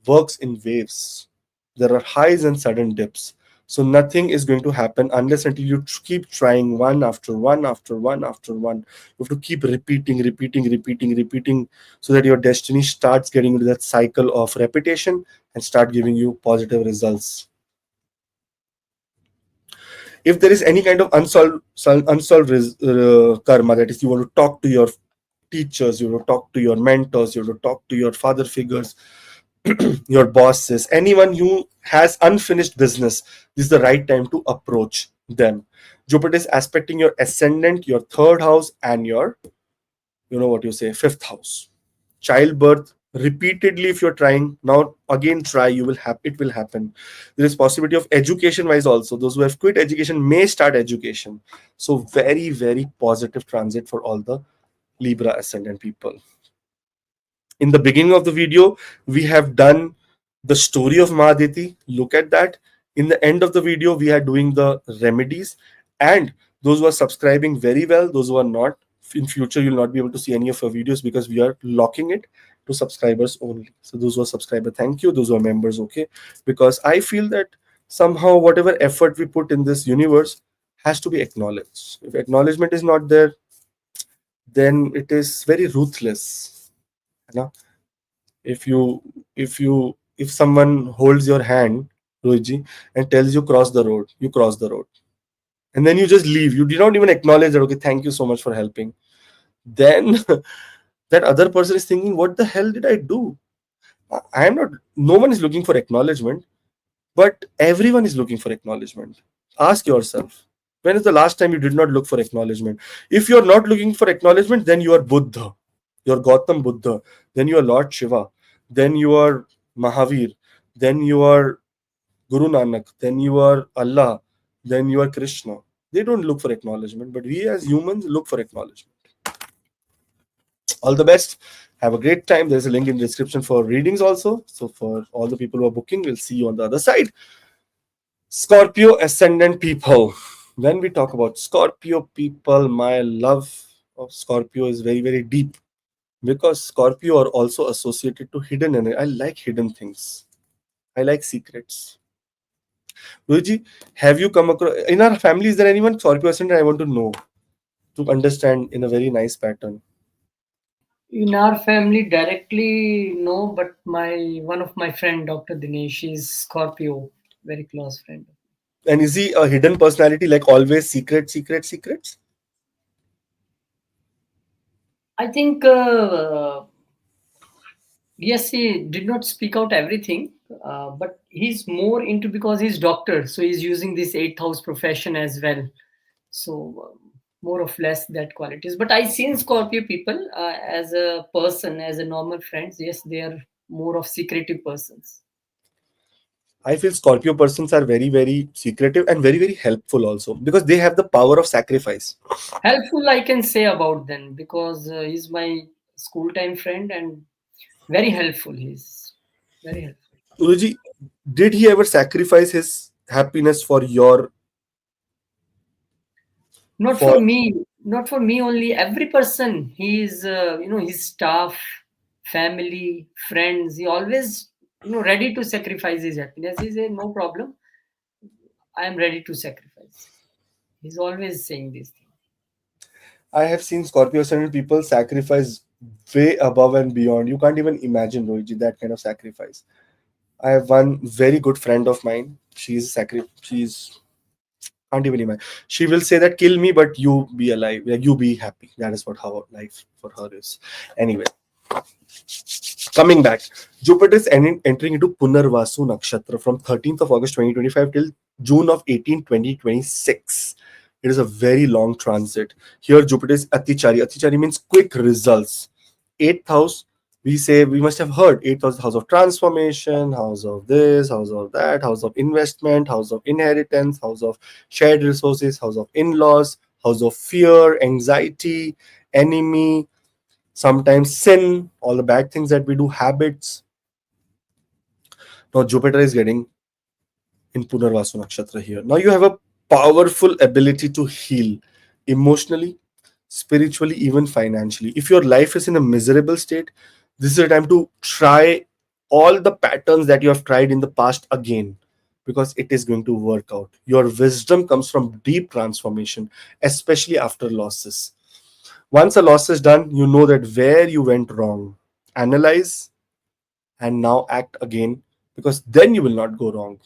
works in waves. There are highs and sudden dips, so nothing is going to happen unless until you keep trying one after one after one after one. You have to keep repeating, so that your destiny starts getting into that cycle of repetition and start giving you positive results. If there is any kind of unsolved karma, that is, you want to talk to your teachers, you want to talk to your mentors, you want to talk to your father figures, your bosses, anyone who has unfinished business, this is the right time to approach them. Jupiter is aspecting your ascendant, your third house, and your fifth house. Childbirth, repeatedly, if you're trying now, again try, you will have, it will happen. There is possibility of education wise also. Those who have quit education may start education. So very positive transit for all the Libra ascendant people. In the beginning of the video, we have done the story of Mahadeti. Look at that. In the end of the video, we are doing the remedies. And those who are subscribing very well, those who are not, in future you'll not be able to see any of our videos because we are locking it to subscribers only. So those who are subscriber, thank you. Those who are members, okay. Because I feel that somehow whatever effort we put in this universe has to be acknowledged. If acknowledgement is not there, then it is very ruthless. You know? If someone holds your hand, Rohitji, and tells you cross the road, you cross the road, and then you just leave. You did not even acknowledge that, okay, thank you so much for helping. Then that other person is thinking, what the hell did I do? I am not, no one is looking for acknowledgement, but everyone is looking for acknowledgement. Ask yourself, when is the last time you did not look for acknowledgement? If you're not looking for acknowledgement, then you are Buddha, you're Gautam Buddha, then you are Lord Shiva, then you are Mahavir, then you are Guru Nanak, then you are Allah, then you are Krishna. They don't look for acknowledgement, but we as humans look for acknowledgement. All the best. Have a great time. There's a link in the description for readings also. So for all the people who are booking, we'll see you on the other side. Scorpio ascendant people. When we talk about Scorpio people, my love of Scorpio is very deep, because Scorpio are also associated to hidden energy. I like hidden things. I like secrets. Luigi, have you come across in our family? Is there anyone Scorpio ascendant? I want to know. to understand in a very nice pattern. In our family, directly no, but my one of my friend, Dr. Dinesh, is Scorpio, very close friend. And is he a hidden personality, like always secret, secret, secrets? I think yes, he did not speak out everything, but he's more into because he's doctor, so he's using this eighth house profession as well. So more or less that qualities. But I seen Scorpio people as a person, as a normal friends. Yes, they are more of secretive persons. I feel Scorpio persons are very, very secretive and very, very helpful also because they have the power of sacrifice. Helpful, I can say about them because he's my school time friend and very helpful. He's very helpful. Uruji, did he ever sacrifice his happiness for your Not for for me, not for me only. Every person, he's his staff, family, friends. He always ready to sacrifice his happiness. He say no problem. I am ready to sacrifice. He's always saying this thing. I have seen Scorpio ascendant people sacrifice way above and beyond. You can't even imagine, Rohitji, that kind of sacrifice. I have one very good friend of mine. She's can't even imagine. She will say that kill me, but you be alive. Like you be happy. That is what how life for her is. Anyway, coming back, Jupiter is entering into Punarvasu Nakshatra from 13th of August 2025 till June of 18 2026. It is a very long transit. Here, Jupiter is Atichari. Atichari means quick results. Eighth house, we say we must have heard eighth house, house of transformation, house of this, house of that, house of investment, house of inheritance, house of shared resources, house of in laws, house of fear, anxiety, enemy, sometimes sin, all the bad things that we do, habits. Now Jupiter is getting in Punarvasu Nakshatra here. Now you have a powerful ability to heal emotionally, spiritually, even financially. If your life is in a miserable state, this is a time to try all the patterns that you have tried in the past again because it is going to work out. Your wisdom comes from deep transformation, especially after losses. Once a loss is done, you know that where you went wrong. Analyze and now act again because then you will not go wrong.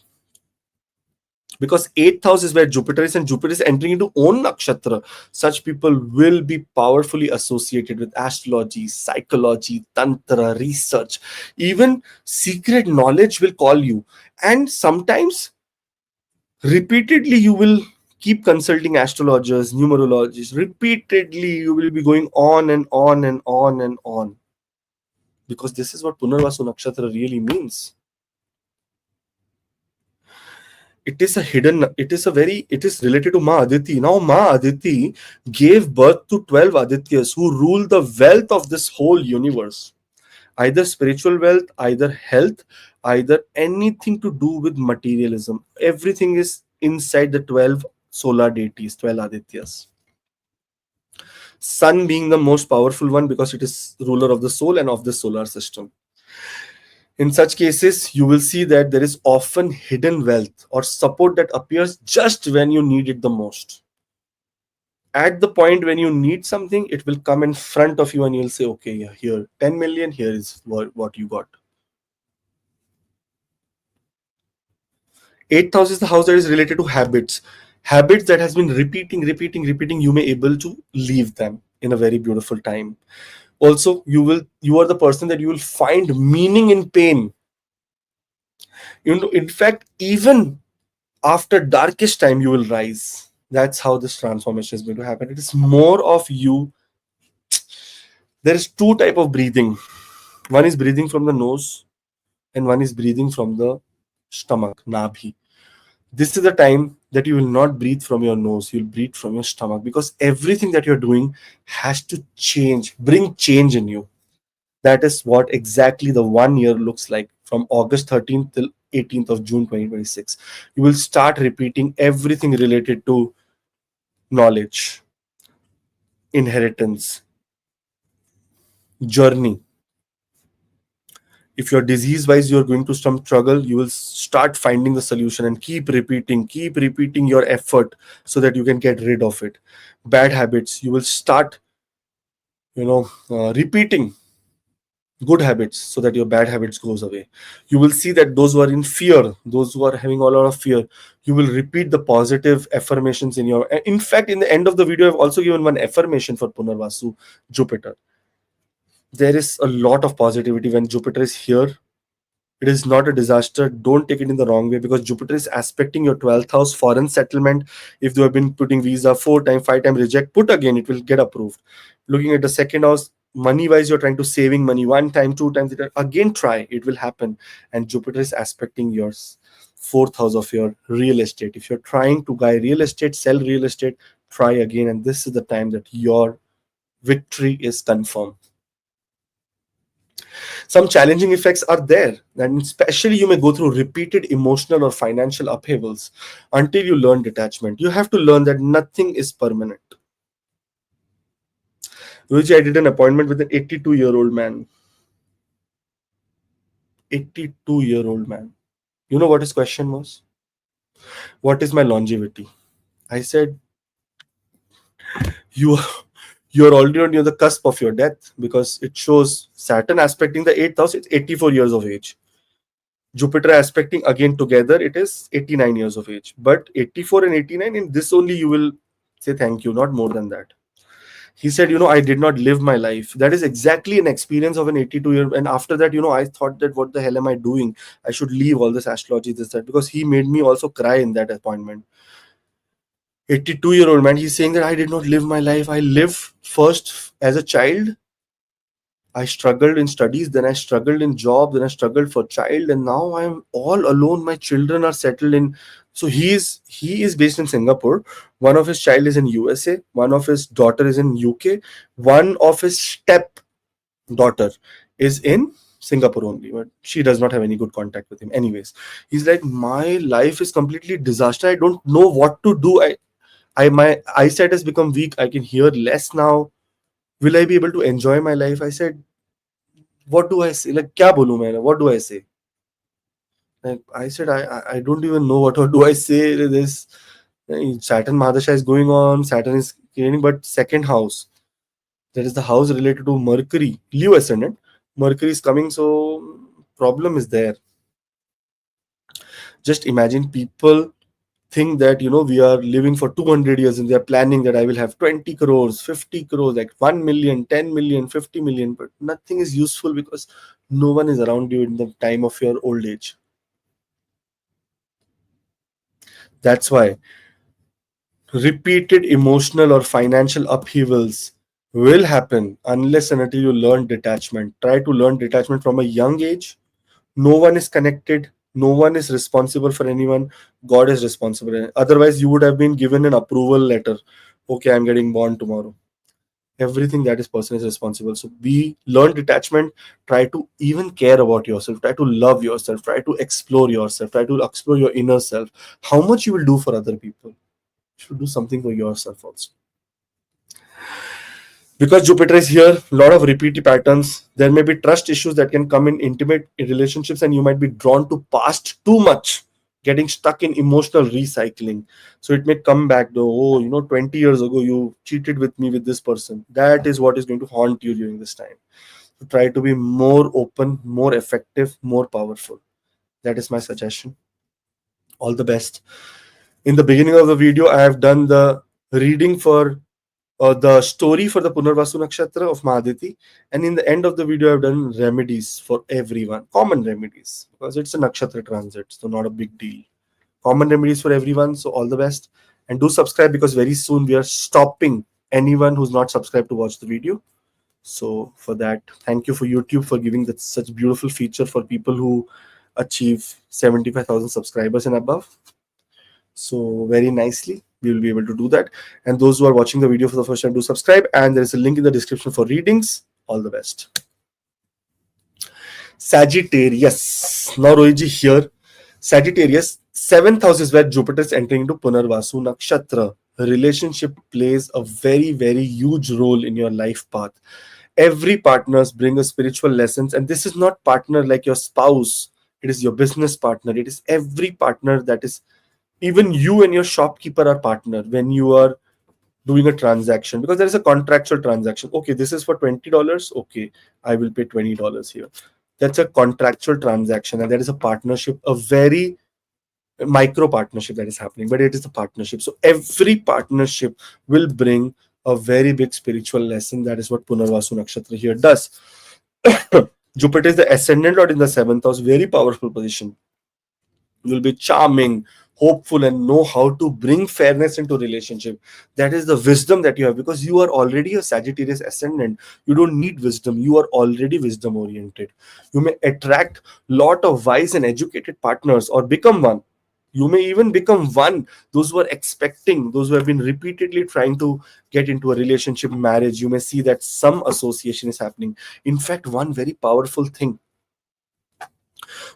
Because eighth house is where Jupiter is, and Jupiter is entering into own nakshatra. Such people will be powerfully associated with astrology, psychology, tantra, research, even secret knowledge will call you. And sometimes repeatedly you will keep consulting astrologers, numerologists. Repeatedly you will be going on and on and on and on because this is what Punarvasu Nakshatra really means. It is a hidden, it is related to Ma Aditi. Now, Ma Aditi gave birth to 12 Adityas who rule the wealth of this whole universe. Either spiritual wealth, either health, either anything to do with materialism. Everything is inside the 12 solar deities, 12 Adityas. Sun being the most powerful one because it is ruler of the soul and of the solar system. In such cases, you will see that there is often hidden wealth or support that appears just when you need it the most. At the point when you need something, it will come in front of you and you'll say, okay, yeah, here, 10 million, here is what you got. Eighth house is the house that is related to habits. Habits that has been repeating, you may able to leave them in a very beautiful time. Also, you are the person that you will find meaning in pain. In fact, even after darkest time you will rise. That's how this transformation is going to happen. It is more of you. There is two type of breathing. One is breathing from the nose and one is breathing from the stomach, nabhi. This is the time that you will not breathe from your nose, you'll breathe from your stomach because everything that you're doing has to change, bring change in you. That is what exactly the 1 year looks like from August 13th till 18th of June 2026. You will start repeating everything related to knowledge, inheritance, journey, If you're disease wise, you're going to some struggle, you will start finding the solution and keep repeating your effort so that you can get rid of it. Bad habits, you will start, repeating good habits so that your bad habits goes away. You will see that those who are in fear, those who are having a lot of fear, you will repeat the positive affirmations in your, in fact, in the end of the video I've also given one affirmation for Punarvasu Jupiter. There is a lot of positivity when Jupiter is here. It is not a disaster. Don't take it in the wrong way, because Jupiter is aspecting your 12th house, foreign settlement. If you have been putting visa 4 times, 5 times reject, put again, it will get approved. Looking at the second house, money wise, you're trying to saving money 1 time, 2 times, again try, it will happen. And Jupiter is aspecting your fourth house of your real estate. If you're trying to buy real estate, sell real estate, try again. And this is the time that your victory is confirmed. Some challenging effects are there, and especially you may go through repeated emotional or financial upheavals until you learn detachment. You have to learn that nothing is permanent. Ruji, I did an appointment with an 82-year-old man. 82-year-old man. You know what his question was? What is my longevity? I said, you you're already near the cusp of your death, because it shows Saturn aspecting the 8th house, it's 84 years of age. Jupiter aspecting again together, it is 89 years of age. But 84 and 89, in this only you will say thank you, not more than that. He said, I did not live my life. That is exactly an experience of an 82-year. And after that, I thought that what the hell am I doing? I should leave all this astrology, this, that, because he made me also cry in that appointment. 82-year-old man, he's saying that I did not live my life. I lived first as a child. I struggled in studies, then I struggled in job, then I struggled for child, and now I'm all alone. My children are settled in. So he is based in Singapore. One of his child is in USA. One of his daughter is in UK. One of his step daughter is in Singapore only, but she does not have any good contact with him. Anyways, he's like, my life is completely disaster. I don't know what to do. My eyesight has become weak. I can hear less now. Will I be able to enjoy my life? I said, what do I say? Like, kya bolu main? What do I say? Like, I said, I don't even know what do I say. This Saturn Mahadasha is going on. Saturn is creating, but second house, that is the house related to Mercury, Leo ascendant. Mercury is coming, so problem is there. Just imagine people think that we are living for 200 years and they are planning that I will have 20 crores, 50 crores, like 1 million, 10 million, 50 million, but nothing is useful because no one is around you in the time of your old age. That's why repeated emotional or financial upheavals will happen unless and until you learn detachment. Try to learn detachment from a young age. No one is connected. No one is responsible for anyone. God is responsible. Otherwise, you would have been given an approval letter. Okay, I'm getting born tomorrow. Everything that is person is responsible. So learn detachment. Try to even care about yourself. Try to love yourself. Try to explore yourself. Try to explore your inner self. How much you will do for other people. You should do something for yourself also. Because Jupiter is here, a lot of repeat patterns. There may be trust issues that can come in intimate relationships, and you might be drawn to past too much, getting stuck in emotional recycling. So it may come back though, 20 years ago you cheated with me with this person. That is what is going to haunt you during this time. So try to be more open, more effective, more powerful. That is my suggestion. All the best. In the beginning of the video, I have done the reading for the story for the Punarvasu Nakshatra of Mahaditi, and in the end of the video, I've done remedies for everyone, common remedies, because it's a nakshatra transit, so not a big deal. Common remedies for everyone. So all the best, and do subscribe, because very soon we are stopping anyone who's not subscribed to watch the video. So for that, thank you for YouTube for giving that such beautiful feature for people who achieve 75,000 subscribers and above. So very nicely we will be able to do that. And those who are watching the video for the first time, do subscribe, and there is a link in the description for readings. All the best. Sagittarius. Now Rohiji here. Sagittarius, 7th house is where Jupiter is entering into Punarvasu Nakshatra. Relationship plays a very, very huge role in your life path. Every partners bring a spiritual lessons, and this is not partner like your spouse. It is your business partner. It is every partner, that is, even you and your shopkeeper are partner when you are doing a transaction, because there is a contractual transaction. Okay, this is for $20. Okay, I will pay $20 here. That's a contractual transaction, and that is a partnership, a very micro partnership that is happening, but it is a partnership. So every partnership will bring a very big spiritual lesson. That is what Punarvasu Nakshatra here does. Jupiter is the ascendant lord in the seventh house, very powerful position. You'll be charming, hopeful, and know how to bring fairness into relationship. That is the wisdom that you have, because you are already a Sagittarius ascendant. You don't need wisdom, you are already wisdom oriented. You may attract lot of wise and educated partners, or become one. You may even become one. Those who are expecting, those who have been repeatedly trying to get into a relationship, marriage, you may see that some association is happening. In fact, one very powerful thing,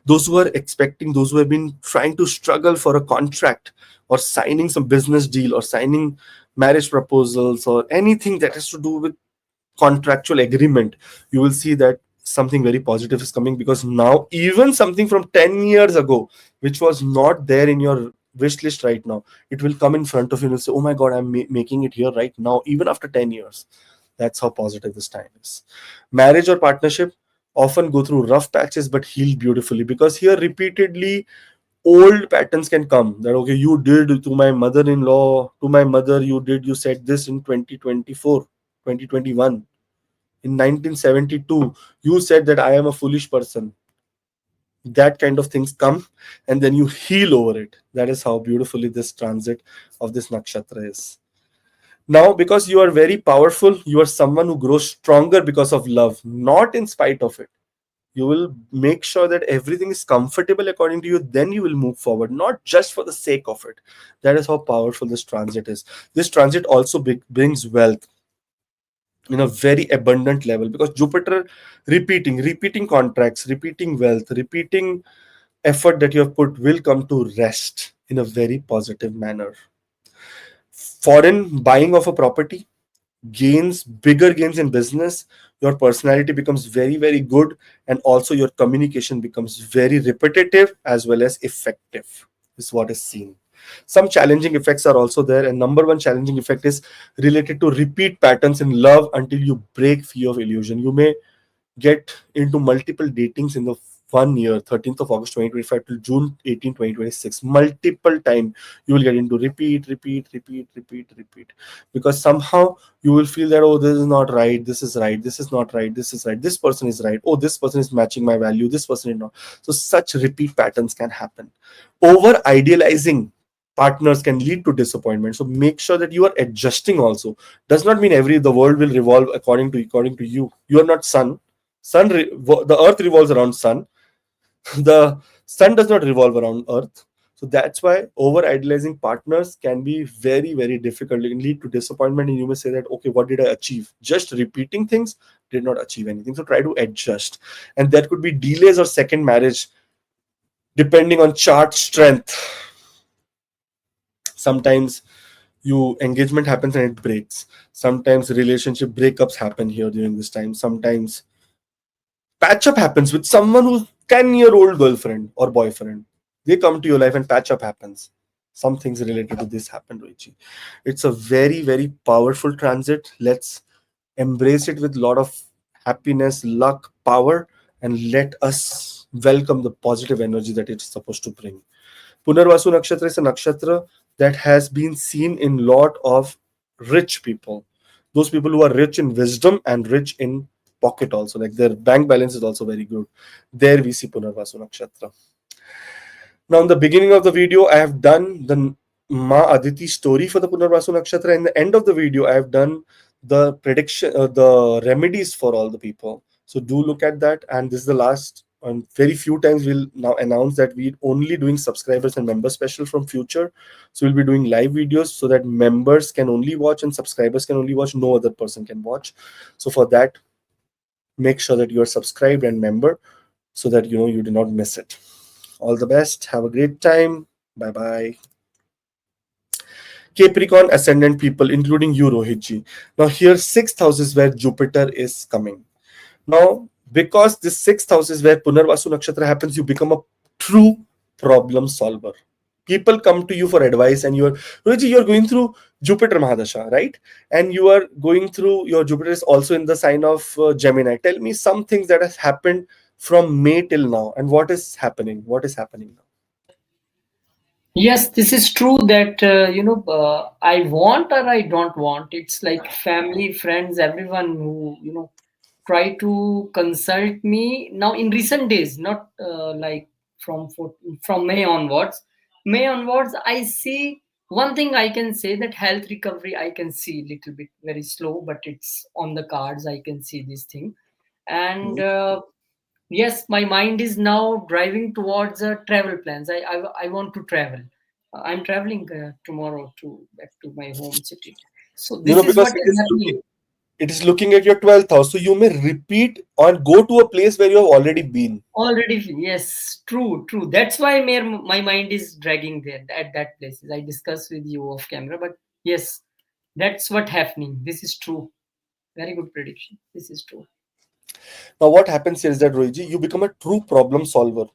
those who are expecting, those who have been trying to struggle for a contract, or signing some business deal, or signing marriage proposals, or anything that has to do with contractual agreement, you will see that something very positive is coming, because now even something from 10 years ago which was not there in your wish list right now, it will come in front of you and you'll say, oh my god, I'm making it here right now, even after 10 years. That's how positive this time is. Marriage or partnership often go through rough patches but heal beautifully, because here repeatedly old patterns can come, that okay, you did to my mother-in-law, to my mother, you said this in 2024, 2021, in 1972 you said that I am a foolish person. That kind of things come, and then you heal over it. That is how beautifully this transit of this nakshatra is. Now, because you are very powerful, you are someone who grows stronger because of love, not in spite of it. You will make sure that everything is comfortable according to you, then you will move forward, not just for the sake of it. That is how powerful this transit is. This transit also brings wealth in a very abundant level, because Jupiter, repeating contracts, repeating wealth, repeating effort that you have put will come to rest in a very positive manner. Foreign buying of a property, gains, bigger gains in business, your personality becomes very good, and also your communication becomes very repetitive as well as effective, is what is seen. Some challenging effects are also there, and number one challenging effect is related to repeat patterns in love until you break fear of illusion. You may get into multiple datings in the 1 year, 13th of August 2025 till June 18, 2026. Multiple time you will get into repeat, because somehow you will feel that, oh, this is not right, this is right, this is not right, this is right, this person is right, oh, this person is matching my value, this person is not. So such repeat patterns can happen. Over idealizing partners can lead to disappointment, so make sure that you are adjusting also. Does not mean every the world will revolve according to you. You are not the earth revolves around sun. The sun does not revolve around earth. So that's why over idealizing partners can be very difficult. It can lead to disappointment, and you may say that, okay, what did I achieve? Just repeating things did not achieve anything. So try to adjust, and there could be delays or second marriage depending on chart strength. Sometimes you engagement happens and it breaks. Sometimes relationship breakups happen here during this time. Sometimes patch up happens with someone who's 10-year-old girlfriend or boyfriend. They come to your life and patch up happens. Some things related to this happen, Roichi. It's a very powerful transit. Let's embrace it with a lot of happiness, luck, power, and let us welcome the positive energy that it's supposed to bring. Punarvasu Nakshatra is a nakshatra that has been seen in lot of rich people. Those people who are rich in wisdom and rich in pocket also. Like their bank balance is also very good. There we see Punarvasu Nakshatra. Now, in the beginning of the video, I have done the Ma Aditi story for the Punarvasu Nakshatra. In the end of the video, I have done the prediction, the remedies for all the people. So do look at that. And this is the last. And very few times we'll now announce that we're only doing subscribers and member special from future. So we'll be doing live videos so that members can only watch and subscribers can only watch. No other person can watch. So for that, make sure that you are subscribed and member so that you do not miss it. All the best. Have a great time. Bye bye. Capricorn ascendant people, including you, Rohitji. Now, here, sixth house is where Jupiter is coming. Now, because this sixth house is where Punarvasu Nakshatra happens, you become a true problem solver. People come to you for advice, and Rohitji, you're going through Jupiter Mahadasha, right? And you are going through your Jupiter is also in the sign of Gemini. Tell me some things that has happened from May till now, and what is happening? What is happening now? Yes, this is true that I want or I don't want. It's like family, friends, everyone who try to consult me now in recent days, not like from from May onwards. May onwards, I see one thing I can say that health recovery I can see little bit very slow, but it's on the cards. I can see this thing, and yes, my mind is now driving towards travel plans. I want to travel. I'm traveling tomorrow to back to my home city. So this is Because what is happening. it is looking at your 12th house, so you may repeat or go to a place where you have already been. Already, yes, true, true. That's why my mind is dragging there at that place. I discussed with you off camera, but yes, that's what happening. This is true. Very good prediction. This is true. Now, what happens here is that Rohiji, you become a true problem solver.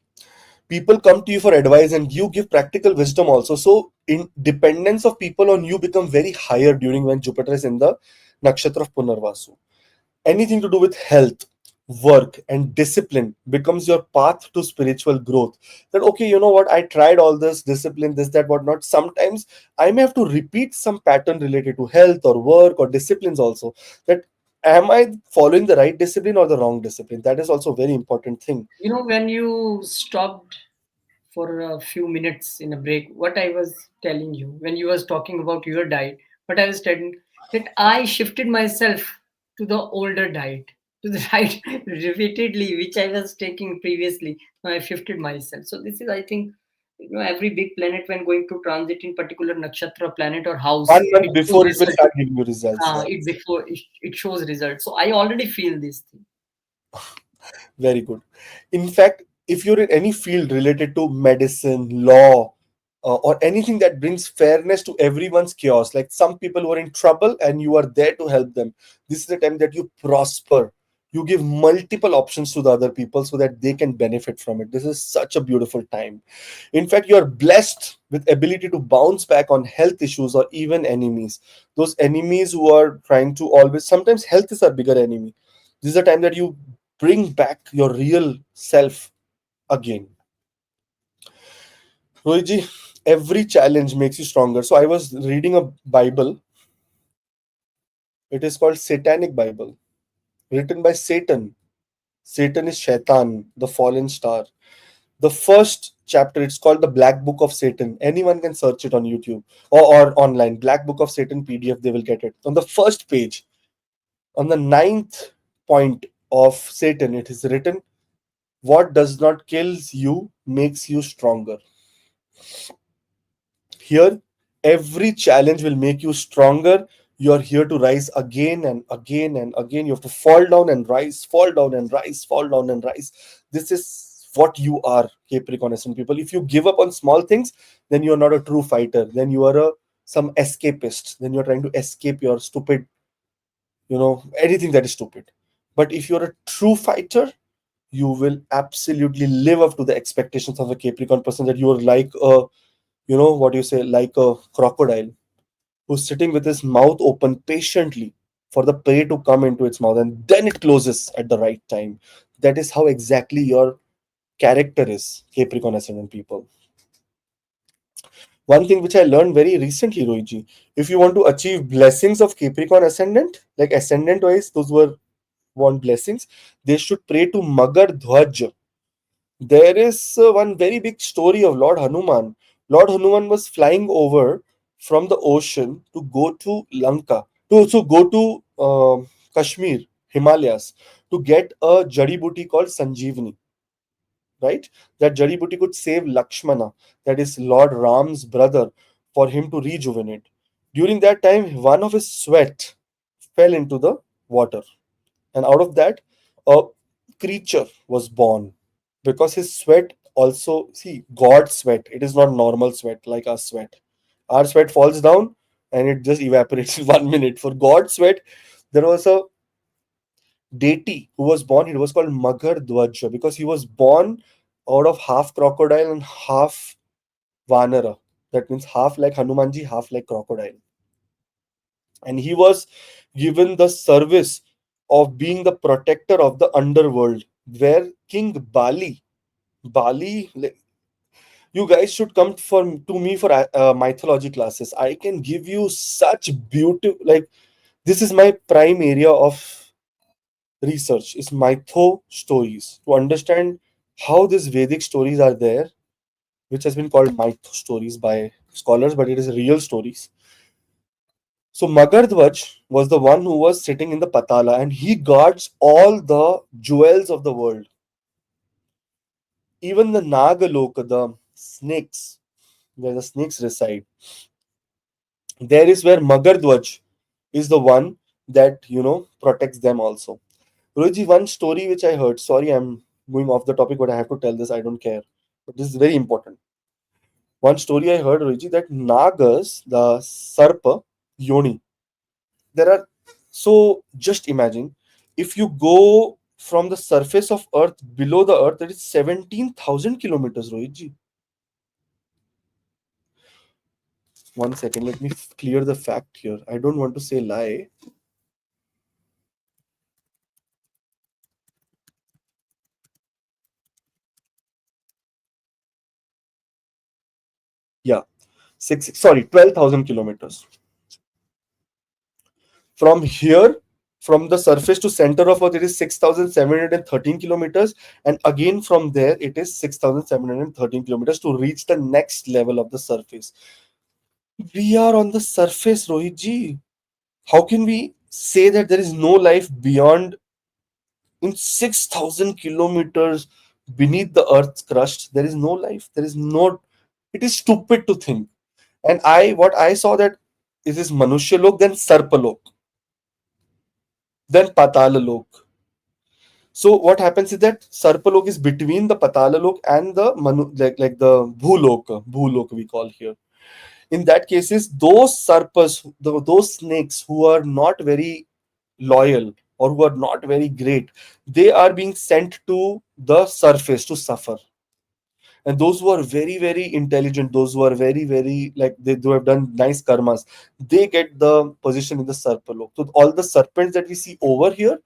People come to you for advice, and you give practical wisdom also. So, in dependence of people on you become very higher during when Jupiter is in the nakshatra of Punarvasu. Anything to do with health, work, and discipline becomes your path to spiritual growth. That okay, you know what? I tried all this discipline, this, that, whatnot. Sometimes I may have to repeat some pattern related to health or work or disciplines also. That am I following the right discipline or the wrong discipline? That is also a very important thing. When you stopped for a few minutes in a break, what I was telling you when you was talking about your diet, what I was telling that I shifted myself to the older diet, to the diet repeatedly, which I was taking previously. Now I shifted myself. So this is, I think, every big planet when going to transit in particular nakshatra, planet or house, 1 month it shows before it will result. start giving you results. Right. It before it shows results. So I already feel this thing. Very good. In fact, if you're in any field related to medicine, law, or anything that brings fairness to everyone's chaos, like some people who are in trouble and you are there to help them, this is the time that you prosper. You give multiple options to the other people so that they can benefit from it. This is such a beautiful time. In fact, you are blessed with ability to bounce back on health issues or even enemies. Those enemies who are trying to always, sometimes health is our bigger enemy. This is the time that you bring back your real self again. Rohiji, every challenge makes you stronger. So I was reading a Bible. It is called Satanic Bible, written by Satan. Satan is Shaitan, the fallen star. The first chapter, it's called the Black Book of Satan. Anyone can search it on YouTube or online. Black Book of Satan PDF, they will get it. On the first page, on the ninth point of Satan, it is written, what does not kill you makes you stronger. Here, every challenge will make you stronger. You're here to rise again and again and again. You have to fall down and rise, fall down and rise, fall down and rise. This is what you are, Capricorn ascendant people. If you give up on small things, then you're not a true fighter. Then you are some escapist. Then you're trying to escape your stupid, anything that is stupid. But if you're a true fighter, you will absolutely live up to the expectations of a Capricorn person, that you are like a, what you say, like a crocodile who's sitting with his mouth open patiently for the prey to come into its mouth, and then it closes at the right time. That is how exactly your character is, Capricorn ascendant people. One thing which I learned very recently, Rohiji, if you want to achieve blessings of Capricorn ascendant, like ascendant wise, those who want blessings, they should pray to Magar Dhwaj. There is one very big story of Lord Hanuman. Lord Hanuman was flying over from the ocean to go to Lanka, to also go to Kashmir, Himalayas, to get a jari booty called Sanjeevani, right? That jari booty could save Lakshmana, that is Lord Ram's brother, for him to rejuvenate. During that time, one of his sweat fell into the water, and out of that, a creature was born, because his sweat also, see, God's sweat, it is not normal sweat like our sweat. Our sweat falls down, and it just evaporates in 1 minute. For God's sweat, there was a deity who was born. He was called Magar Dwaj because he was born out of half crocodile and half Vanara. That means half like Hanumanji, half like crocodile. And he was given the service of being the protector of the underworld, where King Bali, like, you guys should come to me for mythology classes. I can give you such beautiful, like, this is my prime area of research, is mytho stories, to understand how these Vedic stories are there, which has been called mytho stories by scholars, but it is real stories. So Magardhwaj was the one who was sitting in the Patala, and he guards all the jewels of the world. Even the Nagaloka, the snakes, where the snakes reside, there is where Magardhwaj is the one that, protects them also. Roji, one story which I heard, sorry, I'm going off the topic, but I have to tell this, I don't care. But this is very important. One story I heard, Roji, that Nagas, the Sarpa, Yoni, there are, so just imagine, if you go from the surface of earth below the earth, that is 17,000 kilometers, Rohitji. One second, let me clear the fact here. I don't want to say lie. Yeah, 12,000 kilometers. From here, from the surface to center of earth, it is 6,713 kilometers, and again from there it is 6,713 kilometers to reach the next level of the surface. We are on the surface, Rohit ji. How can we say that there is no life beyond, in 6,000 kilometers beneath the earth's crust? There is no life. There is no. It is stupid to think. And what I saw, that it is Manushya Lok, then Sarpalok, then Patala Lok. So what happens is that Sarpalok is between the Patalalok and the like the Bhulok we call here. In that cases, those Sarpas, those snakes who are not very loyal or who are not very great, they are being sent to the surface to suffer. And those who are very very intelligent, those who are very very, like, they do have done nice karmas, they get the position in the Sarpalok. So all the serpents that we see over here,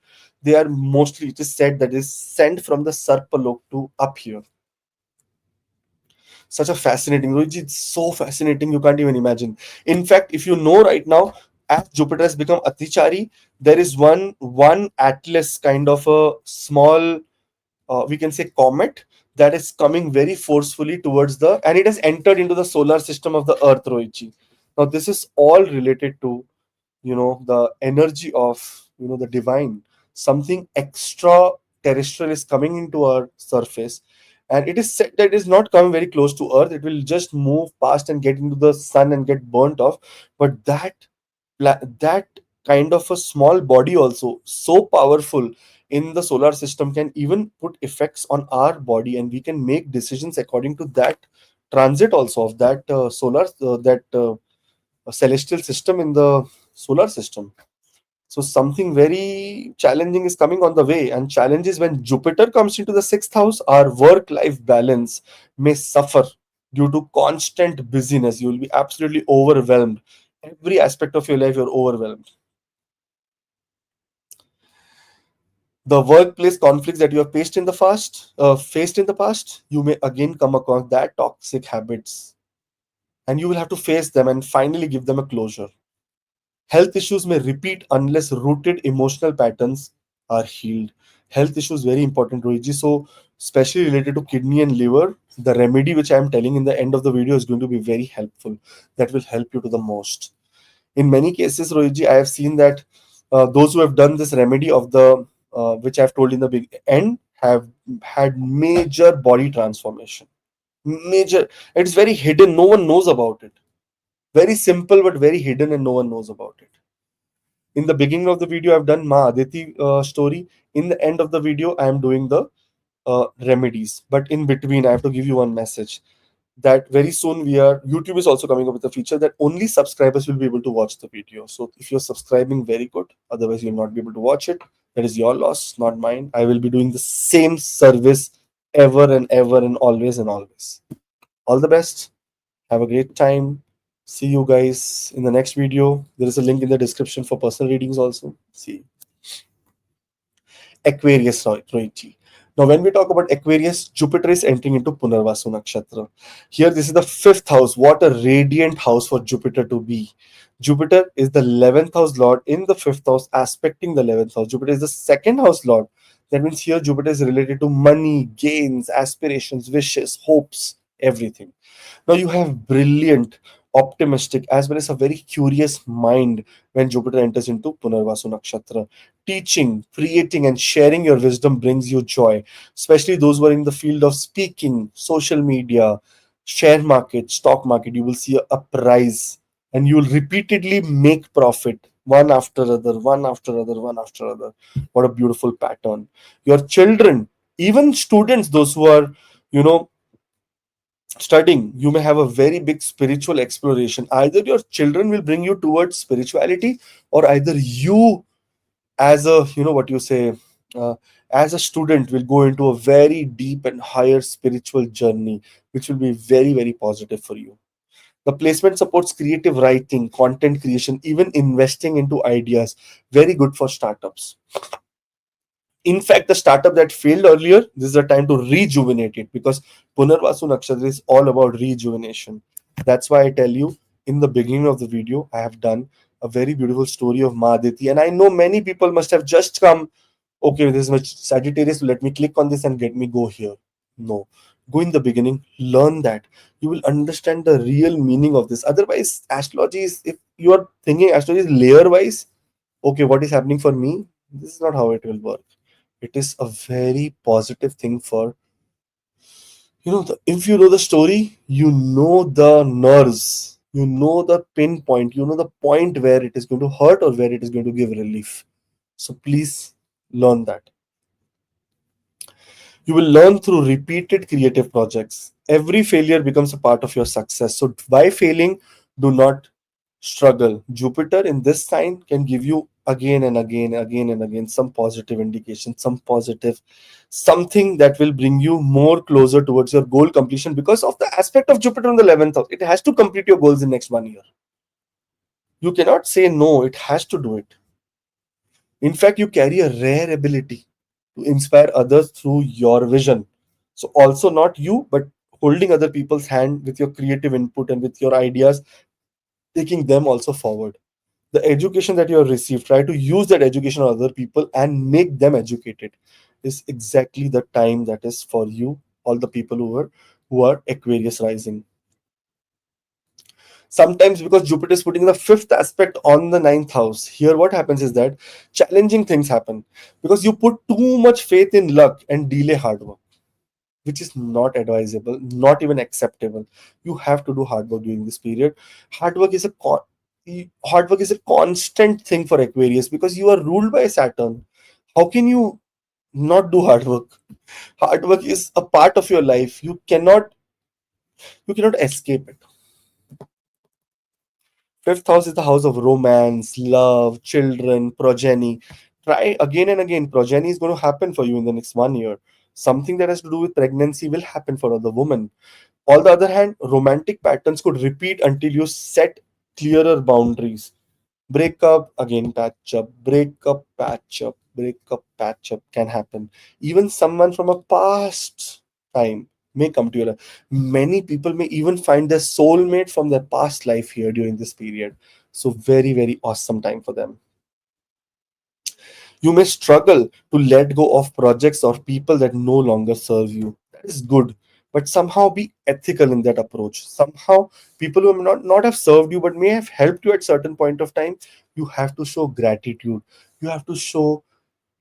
they are mostly, it is said, that is sent from the Sarpalok to up here. Such a fascinating, Rohit, it's so fascinating, you can't even imagine. In fact, if you know right now, as Jupiter has become Atichari, there is one Atlas kind of a small, we can say, comet, that is coming very forcefully towards the, and it has entered into the solar system of the Earth, Roichi. Now this is all related to, the energy of, the divine. Something extra terrestrial is coming into our surface, and it is said that it is not coming very close to earth, it will just move past and get into the sun and get burnt off. But that kind of a small body, also so powerful in the solar system, can even put effects on our body, and we can make decisions according to that transit also of that solar that celestial system in the solar system. So something very challenging is coming on the way, and challenges when Jupiter comes into the sixth house, our work-life balance may suffer due to constant busyness. You will be absolutely overwhelmed. Every aspect of your life, you're overwhelmed. The workplace conflicts that you have faced in the past, you may again come across that toxic habits, and you will have to face them and finally give them a closure. Health issues may repeat unless rooted emotional patterns are healed. Health issues very important, Rohiji. So, especially related to kidney and liver, the remedy which I am telling in the end of the video is going to be very helpful. That will help you to the most. In many cases, Rohiji, I have seen that those who have done this remedy of the which I have told in the big end have had major body transformation. Major. It's very hidden. No one knows about it. Very simple, but very hidden, and no one knows about it. In the beginning of the video, I've done Ma Aditi story. In the end of the video, I am doing the remedies. But in between, I have to give you one message. that very soon YouTube is also coming up with a feature that only subscribers will be able to watch the video. So if you're subscribing, very good. Otherwise, you'll not be able to watch it. That is your loss, not mine. I will be doing the same service ever and ever and always and always. All the best. Have a great time. See you guys in the next video. There is a link in the description for personal readings also. See. Aquarius Roichi. Now, when we talk about Aquarius, Jupiter is entering into Punarvasu Nakshatra. Here, this is the fifth house. What a radiant house for Jupiter to be. Jupiter is the 11th house lord in the fifth house, aspecting the 11th house. Jupiter is the second house lord. That means here Jupiter is related to money, gains, aspirations, wishes, hopes, everything. Now you have brilliant, optimistic, as well as a very curious mind when Jupiter enters into Punarvasu Nakshatra. Teaching, creating, and sharing your wisdom brings you joy, especially those who are in the field of speaking, social media, share market, stock market. You will see a prize and you will repeatedly make profit one after other, one after other, one after other. What a beautiful pattern. Your children, even students, those who are, you know, studying, you may have a very big spiritual exploration. Either your children will bring you towards spirituality, or either you, as a, what you say, uh, as a student, will go into a very deep and higher spiritual journey, which will be very, very positive for you. The placement supports creative writing, content creation, even investing into ideas. Very good for startups. In fact, the startup that failed earlier, this is the time to rejuvenate it, because Punarvasu Nakshatra is all about rejuvenation. That's why I tell you, in the beginning of the video, I have done a very beautiful story of Maditi. And I know many people must have just come, okay, this is my Sagittarius, let me click on this and get me go here. No. Go in the beginning, learn that. You will understand the real meaning of this. Otherwise, astrology is, if you are thinking astrology is layer wise, okay, what is happening for me? This is not how it will work. It is a very positive thing for, if you know the story, you know the nerves, you know the pinpoint, you know the point where it is going to hurt or where it is going to give relief. So please learn that. You will learn through repeated creative projects. Every failure becomes a part of your success. So by failing, do not struggle. Jupiter in this sign can give you again and again, again and again, some positive indication, some positive, something that will bring you more closer towards your goal completion, because of the aspect of Jupiter in the 11th house. It has to complete your goals in next 1 year. You cannot say no, it has to do it. In fact, you carry a rare ability to inspire others through your vision. So, also not you, but holding other people's hand with your creative input and with your ideas, taking them also forward. The education that you have received, try to use that education on other people and make them educated. Is exactly the time that is for you, all the people who are Aquarius rising. Sometimes, because Jupiter is putting the fifth aspect on the ninth house, here what happens is that challenging things happen because you put too much faith in luck and delay hard work, which is not advisable, not even acceptable. You have to do hard work during this period. Hard work is a hard work is a constant thing for Aquarius, because you are ruled by Saturn. How can you not do hard work? Hard work is a part of your life. You cannot escape it. Fifth house is the house of romance, love, children, progeny. Try again and again. Progeny is going to happen for you in the next 1 year. Something that has to do with pregnancy will happen for other women. On the other hand, romantic patterns could repeat until you set clearer boundaries. Break up, again patch up, break up, patch up, break up, patch up can happen. Even someone from a past time may come to your life. Many people may even find their soulmate from their past life here during this period. So, very, very awesome time for them. You may struggle to let go of projects or people that no longer serve you. That is good, but somehow be ethical in that approach. Somehow, people who may not have served you but may have helped you at certain point of time, you have to show gratitude. You have to show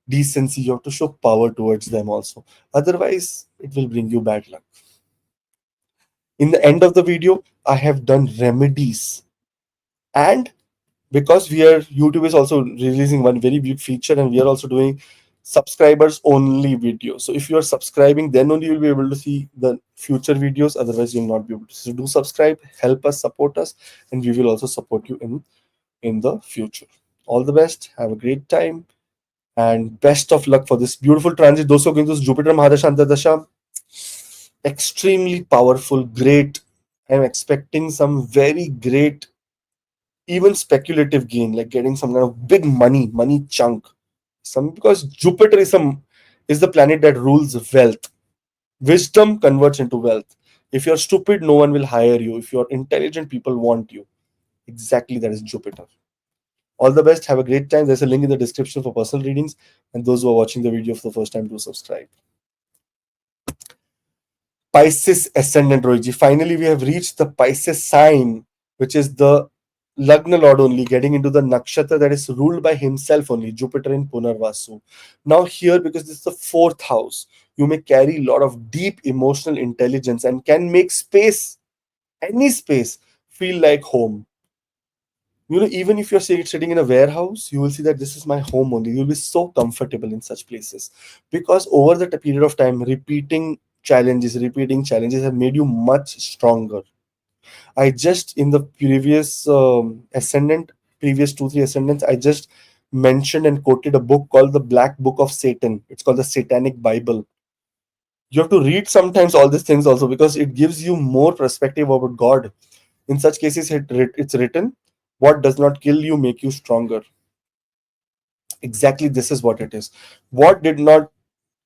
decency. You have to show power towards them also. Otherwise, it will bring you bad luck. In the end of the video, I have done remedies, and because we are YouTube is also releasing one very big feature, and we are also doing subscribers only video. So if you are subscribing, then only you'll be able to see the future videos. Otherwise, you'll not be able to. So do subscribe, help us, support us, and we will also support you in the future. All the best. Have a great time and best of luck for this beautiful transit. Those who are going to Jupiter Mahadasha Antardasha, extremely powerful, great. I'm expecting some very great, even speculative gain, like getting some kind of big money chunk. Some because Jupiter is the planet that rules wealth. Wisdom converts into wealth. If you're stupid, no one will hire you. If you're intelligent, people want you. Exactly, that is Jupiter. All the best. Have a great time. There's a link in the description for personal readings. And those who are watching the video for the first time, do subscribe. Pisces ascendant Rohiji. Finally, we have reached the Pisces sign, which is the Lagna Lord only, getting into the nakshatra that is ruled by himself only, Jupiter in Punarvasu. Now, here, because this is the fourth house, you may carry a lot of deep emotional intelligence and can make space, any space, feel like home. Even if you're sitting in a warehouse, you will see that this is my home only. You'll be so comfortable in such places because over the period of time, repeating challenges have made you much stronger. I just in the previous ascendant, previous 2 3 ascendants, I just mentioned and quoted a book called the Black Book of Satan. It's called the Satanic Bible. You have to read sometimes all these things also because it gives you more perspective about God. In such cases, it's written, "What does not kill you make you stronger." Exactly, this is what it is. What did not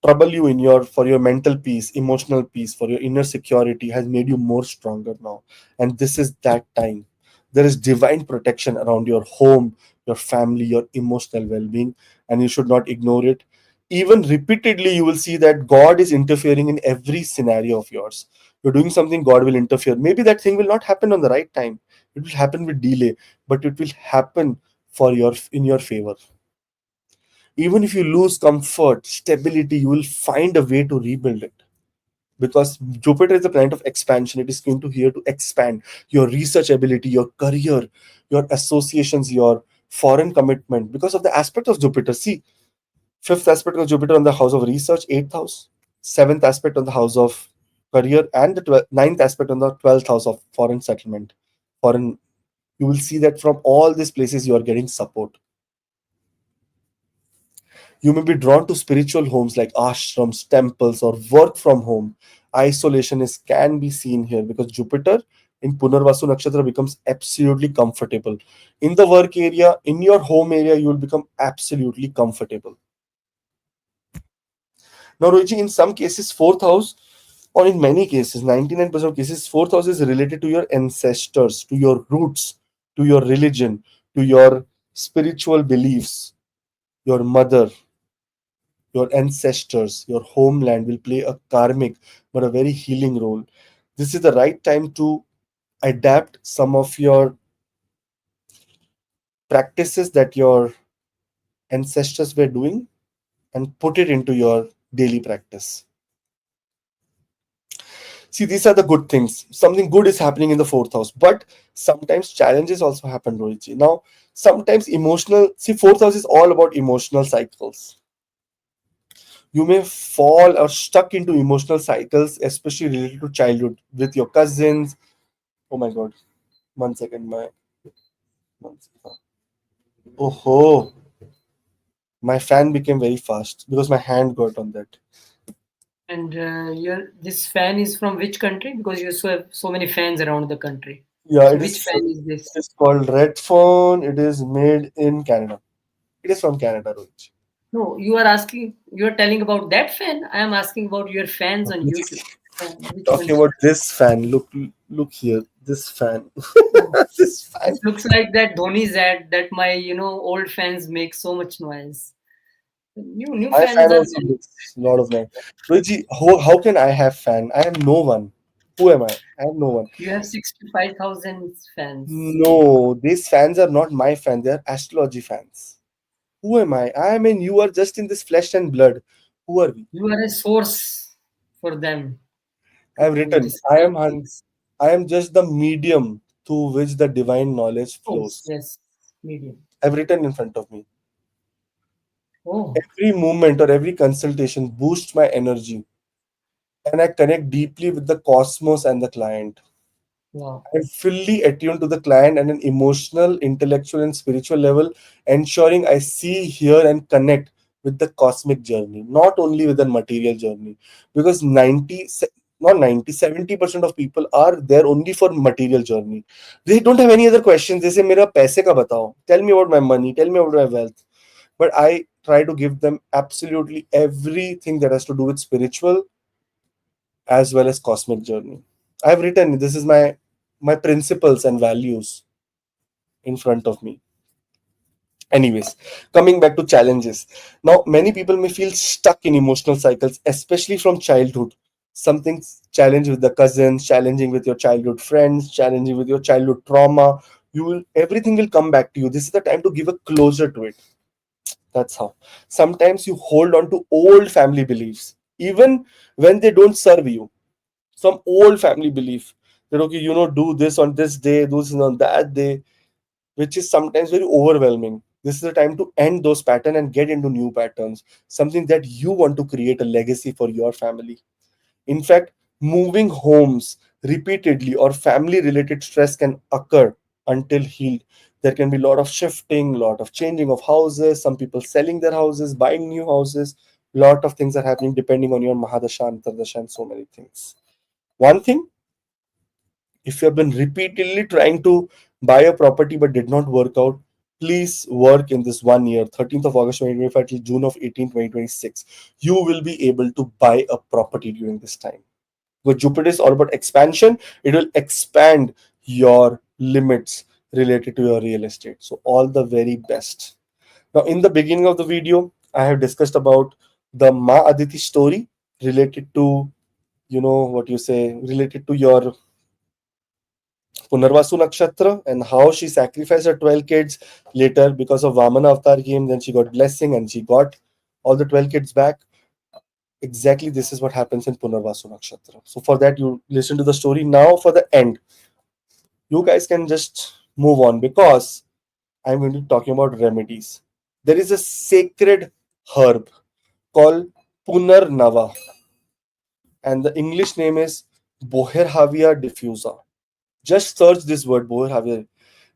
trouble you in your for your mental peace, emotional peace, for your inner security has made you more stronger now. And this is that time. There is divine protection around your home, your family, your emotional well-being, and you should not ignore it. Even repeatedly, you will see that God is interfering in every scenario of yours. You're doing something, God will interfere. Maybe that thing will not happen on the right time. It will happen with delay, but it will happen for your in your favor. Even if you lose comfort, stability, you will find a way to rebuild it. Because Jupiter is the planet of expansion. It is going to here to expand your research ability, your career, your associations, your foreign commitment. Because of the aspect of Jupiter. See, fifth aspect of Jupiter on the house of research, eighth house, seventh aspect on the house of career, and the ninth aspect on the 12th house of foreign settlement. Foreign, you will see that from all these places you are getting support. You may be drawn to spiritual homes like ashrams, temples, or work from home. Isolation can be seen here because Jupiter in Punarvasu Nakshatra becomes absolutely comfortable. In the work area, in your home area, you will become absolutely comfortable. Now, Rohiji, in some cases, fourth house, or in many cases, 99% of cases, fourth house is related to your ancestors, to your roots, to your religion, to your spiritual beliefs, your mother, your ancestors, your homeland will play a karmic but a very healing role. This is the right time to adapt some of your practices that your ancestors were doing and put it into your daily practice. See, these are the good things. Something good is happening in the fourth house, but sometimes challenges also happen, Rohitji. Now, sometimes fourth house is all about emotional cycles. You may fall or stuck into emotional cycles, especially related to childhood with your cousins. Oh my god. One second, one second. Oh, my fan became very fast because my hand got on that. And this fan is from which country? Because you so have so many fans around the country. Yeah, So it which is. fan is It this? is called Red Phone. It is made in Canada. It is from Canada, Rohit. No, you are asking. You are telling about that fan. I am asking about your fans on YouTube. Which Talking country? about this fan. Look here. This fan. Oh, This this fan. looks like that Dhoni's ad that my old fans make so much noise. New My fans fan are also very. makes a lot of noise. Rohit, how can I have fan? I have no one. Who am I? I have no one. You have 65,000 fans. No, these fans are not my fans. They are astrology fans. Who am I? I mean, you are just in this flesh and blood. Who are we? You are a source for them I have to written. describe things. I am just the medium through which the divine knowledge Source, flows. yes, medium. I've written in front of me. Oh, Every movement or every consultation boosts my energy, and I connect deeply with the cosmos and the client. wow. I'm fully attuned to the client at an emotional, intellectual, and spiritual level, ensuring I see, hear, and connect with the cosmic journey, not only with the material journey. Because not 90, 70% of people are there only for material journey. They don't have any other questions. They say, Mera paise ka batao. Tell me about my money. Tell me about my wealth. But I try to give them absolutely everything that has to do with spiritual as well as cosmic journey. I've written this is my principles and values in front of me. Anyways, coming back to challenges. Now, many people may feel stuck in emotional cycles, especially from childhood. Something challenge with the cousins, challenging with your childhood friends, challenging with your childhood trauma. You will everything will come back to you. This is the time to give a closure to it. That's how. Sometimes you hold on to old family beliefs, even when they don't serve you. Some old family belief that okay, do this on this day, do this on that day, which is sometimes very overwhelming. This is the time to end those patterns and get into new patterns, something that you want to create a legacy for your family. In fact, moving homes repeatedly or family related stress can occur until healed. There can be a lot of shifting, a lot of changing of houses, some people selling their houses, buying new houses. Lot of things are happening depending on your Mahadasha, Antardasha, and so many things. One thing, if you have been repeatedly trying to buy a property but did not work out, please work in this 1 year, 13th of August 2025 till June of 18, 2026. You will be able to buy a property during this time. Because Jupiter is all about expansion, it will expand your limits related to your real estate. So, all the very best. Now, in the beginning of the video, I have discussed about the Ma Aditi story related to, what you say, related to your Punarvasu Nakshatra and how she sacrificed her 12 kids later because of Vamana Avatar came. Then she got blessing and she got all the 12 kids back. Exactly this is what happens in Punarvasu Nakshatra. So, for that, you listen to the story. Now, for the end, you guys can just move on because I'm going to be talking about remedies. There is a sacred herb called Punarnava, and the English name is Boherhavia diffusa. Just search this word, Boherhavia.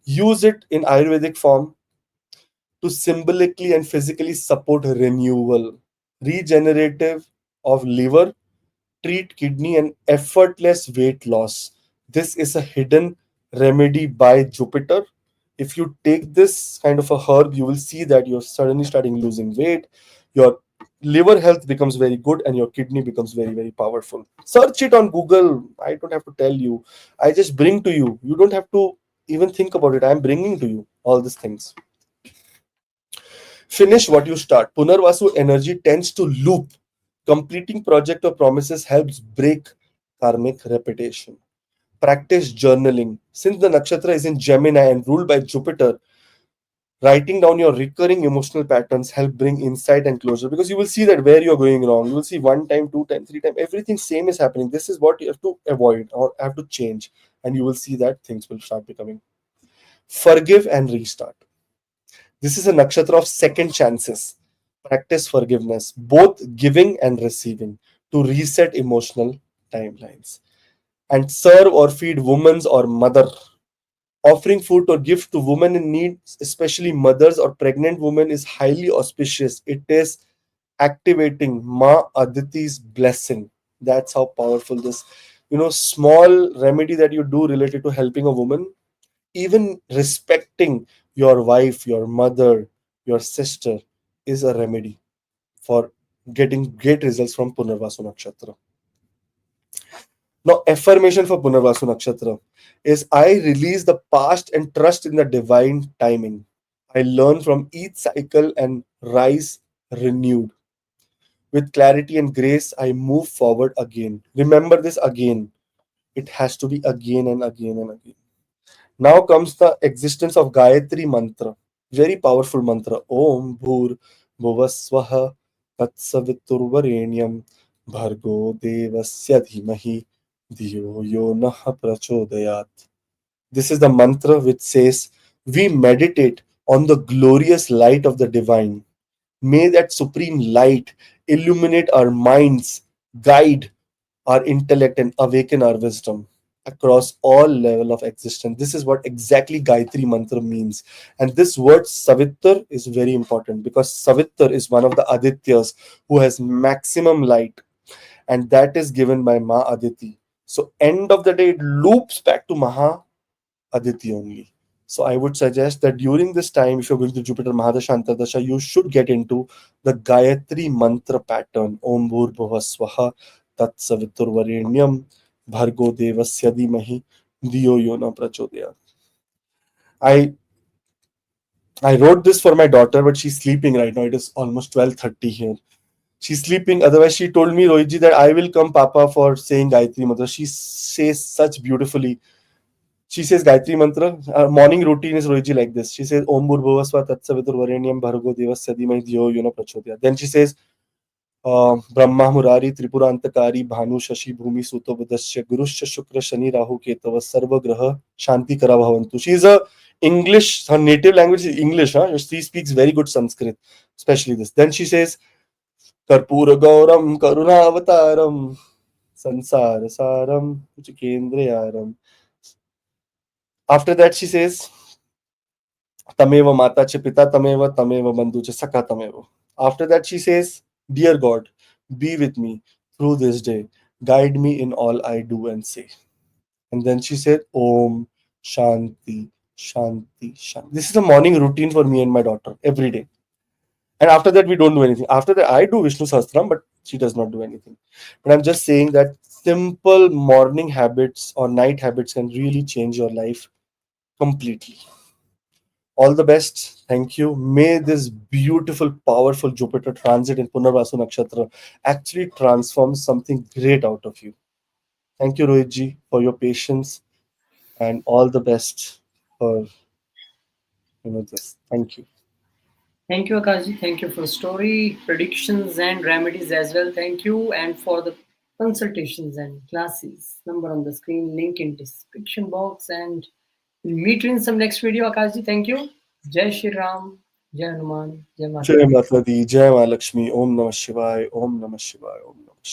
Use it in Ayurvedic form to symbolically and physically support renewal, regenerative of liver, treat kidney, and effortless weight loss. This is a hidden remedy by Jupiter. If you take this kind of a herb, you will see that you're suddenly starting losing weight, your liver health becomes very good, and your kidney becomes very, very powerful. Search it on Google. I don't have to tell you. I just bring to you. You don't have to even think about it. I'm bringing to you all these things. Finish what you start. Punarvasu energy tends to loop. Completing project or promises helps break karmic repetition. Practice journaling. Since the nakshatra is in Gemini and ruled by Jupiter, writing down your recurring emotional patterns help bring insight and closure because you will see that where you're going wrong. You will see one time, two time, three time, everything same is happening. This is what you have to avoid or have to change, and you will see that things will start becoming. Forgive and restart. This is a nakshatra of second chances. Practice forgiveness, both giving and receiving, to reset emotional timelines. And serve or feed women's or mother. Offering food or gift to women in need, especially mothers or pregnant women, is highly auspicious. It is activating Ma Aditi's blessing. That's how powerful this, small remedy that you do related to helping a woman, even respecting your wife, your mother, your sister is a remedy for getting great results from Punarvasu Nakshatra. Now, affirmation for Punarvasu Nakshatra is I release the past and trust in the divine timing. I learn from each cycle and rise renewed. With clarity and grace, I move forward again. Remember this again. It has to be again and again and again. Now comes the existence of Gayatri mantra. Very powerful mantra. Om Bhur Bhuvaswaha Tatsaviturvarenyam Bhargo Devasya Dhimahi Dhiyo Yo Naha Prachodayat. This is the mantra which says we meditate on the glorious light of the divine. May that supreme light illuminate our minds, guide our intellect, and awaken our wisdom across all level of existence. This is what exactly Gayatri Mantra means. And this word Savitr is very important because Savitr is one of the Adityas who has maximum light, and that is given by Ma Aditi. So end of the day, it loops back to Maha Aditi only. So I would suggest that during this time, if you're going to Jupiter Mahadasha Antardasha, you should get into the Gayatri mantra pattern. Om Bhur Bhuva Swaha Tat Savitur Varenyam Bhargo Devasya Dhimahi Diyo Yona Prachodaya. I I wrote this for my daughter, but she's sleeping right now. It is almost 12:30 here. She's sleeping. Otherwise, she told me, Rohitji, that I will come, Papa, for saying Gayatri mantra. She says such beautifully. She says Gayatri Mantra. Her morning routine is Rohiji like this. She says Om Bhurbhuvasva Tatsavitur Varenyam Bhargo Devasya Dhimai Dhiyo Yona Prachodaya. Then she says Brahma Murari Tripura Antakari Bhanu Shashi Bhumi Suto Budasya Gurusya Shukra Shani Rahu Ketava Sarva Graha Shanti Kara Bhavantu. She is a English, her native language is English. Huh? She speaks very good Sanskrit, especially this. Then she says Karpura Gauram Karuna Avataram Sansara Saram Chikendriyaram. After that, she says Tameva Mata Che Pita Tameva Tameva Bandhu Che Saka Tameva. After that, she says, Dear God, be with me through this day. Guide me in all I do and say. And then she said, Om Shanti Shanti Shanti. This is a morning routine for me and my daughter every day. And after that, we don't do anything. After that, I do Vishnu Sahasranam, but she does not do anything. But I'm just saying that simple morning habits or night habits can really change your life completely. All the best. Thank you. May this beautiful, powerful Jupiter transit in Punarvasu Nakshatra actually transform something great out of you. Thank you, Rohitji, for your patience, and all the best for this. Thank you. Thank you, Akashi. Thank you for story, predictions, and remedies as well. Thank you. And for the consultations and classes. Number on the screen, link in description box. And we'll meet you in some next video, Akashi. Thank you. Jai Shri Ram. Jai Hanuman. Jai Mata Jai Di. Mata Di, Jai Ma Lakshmi, Om Namah Shivaya, Om Namah Shivaya, Om Namah Shivaya.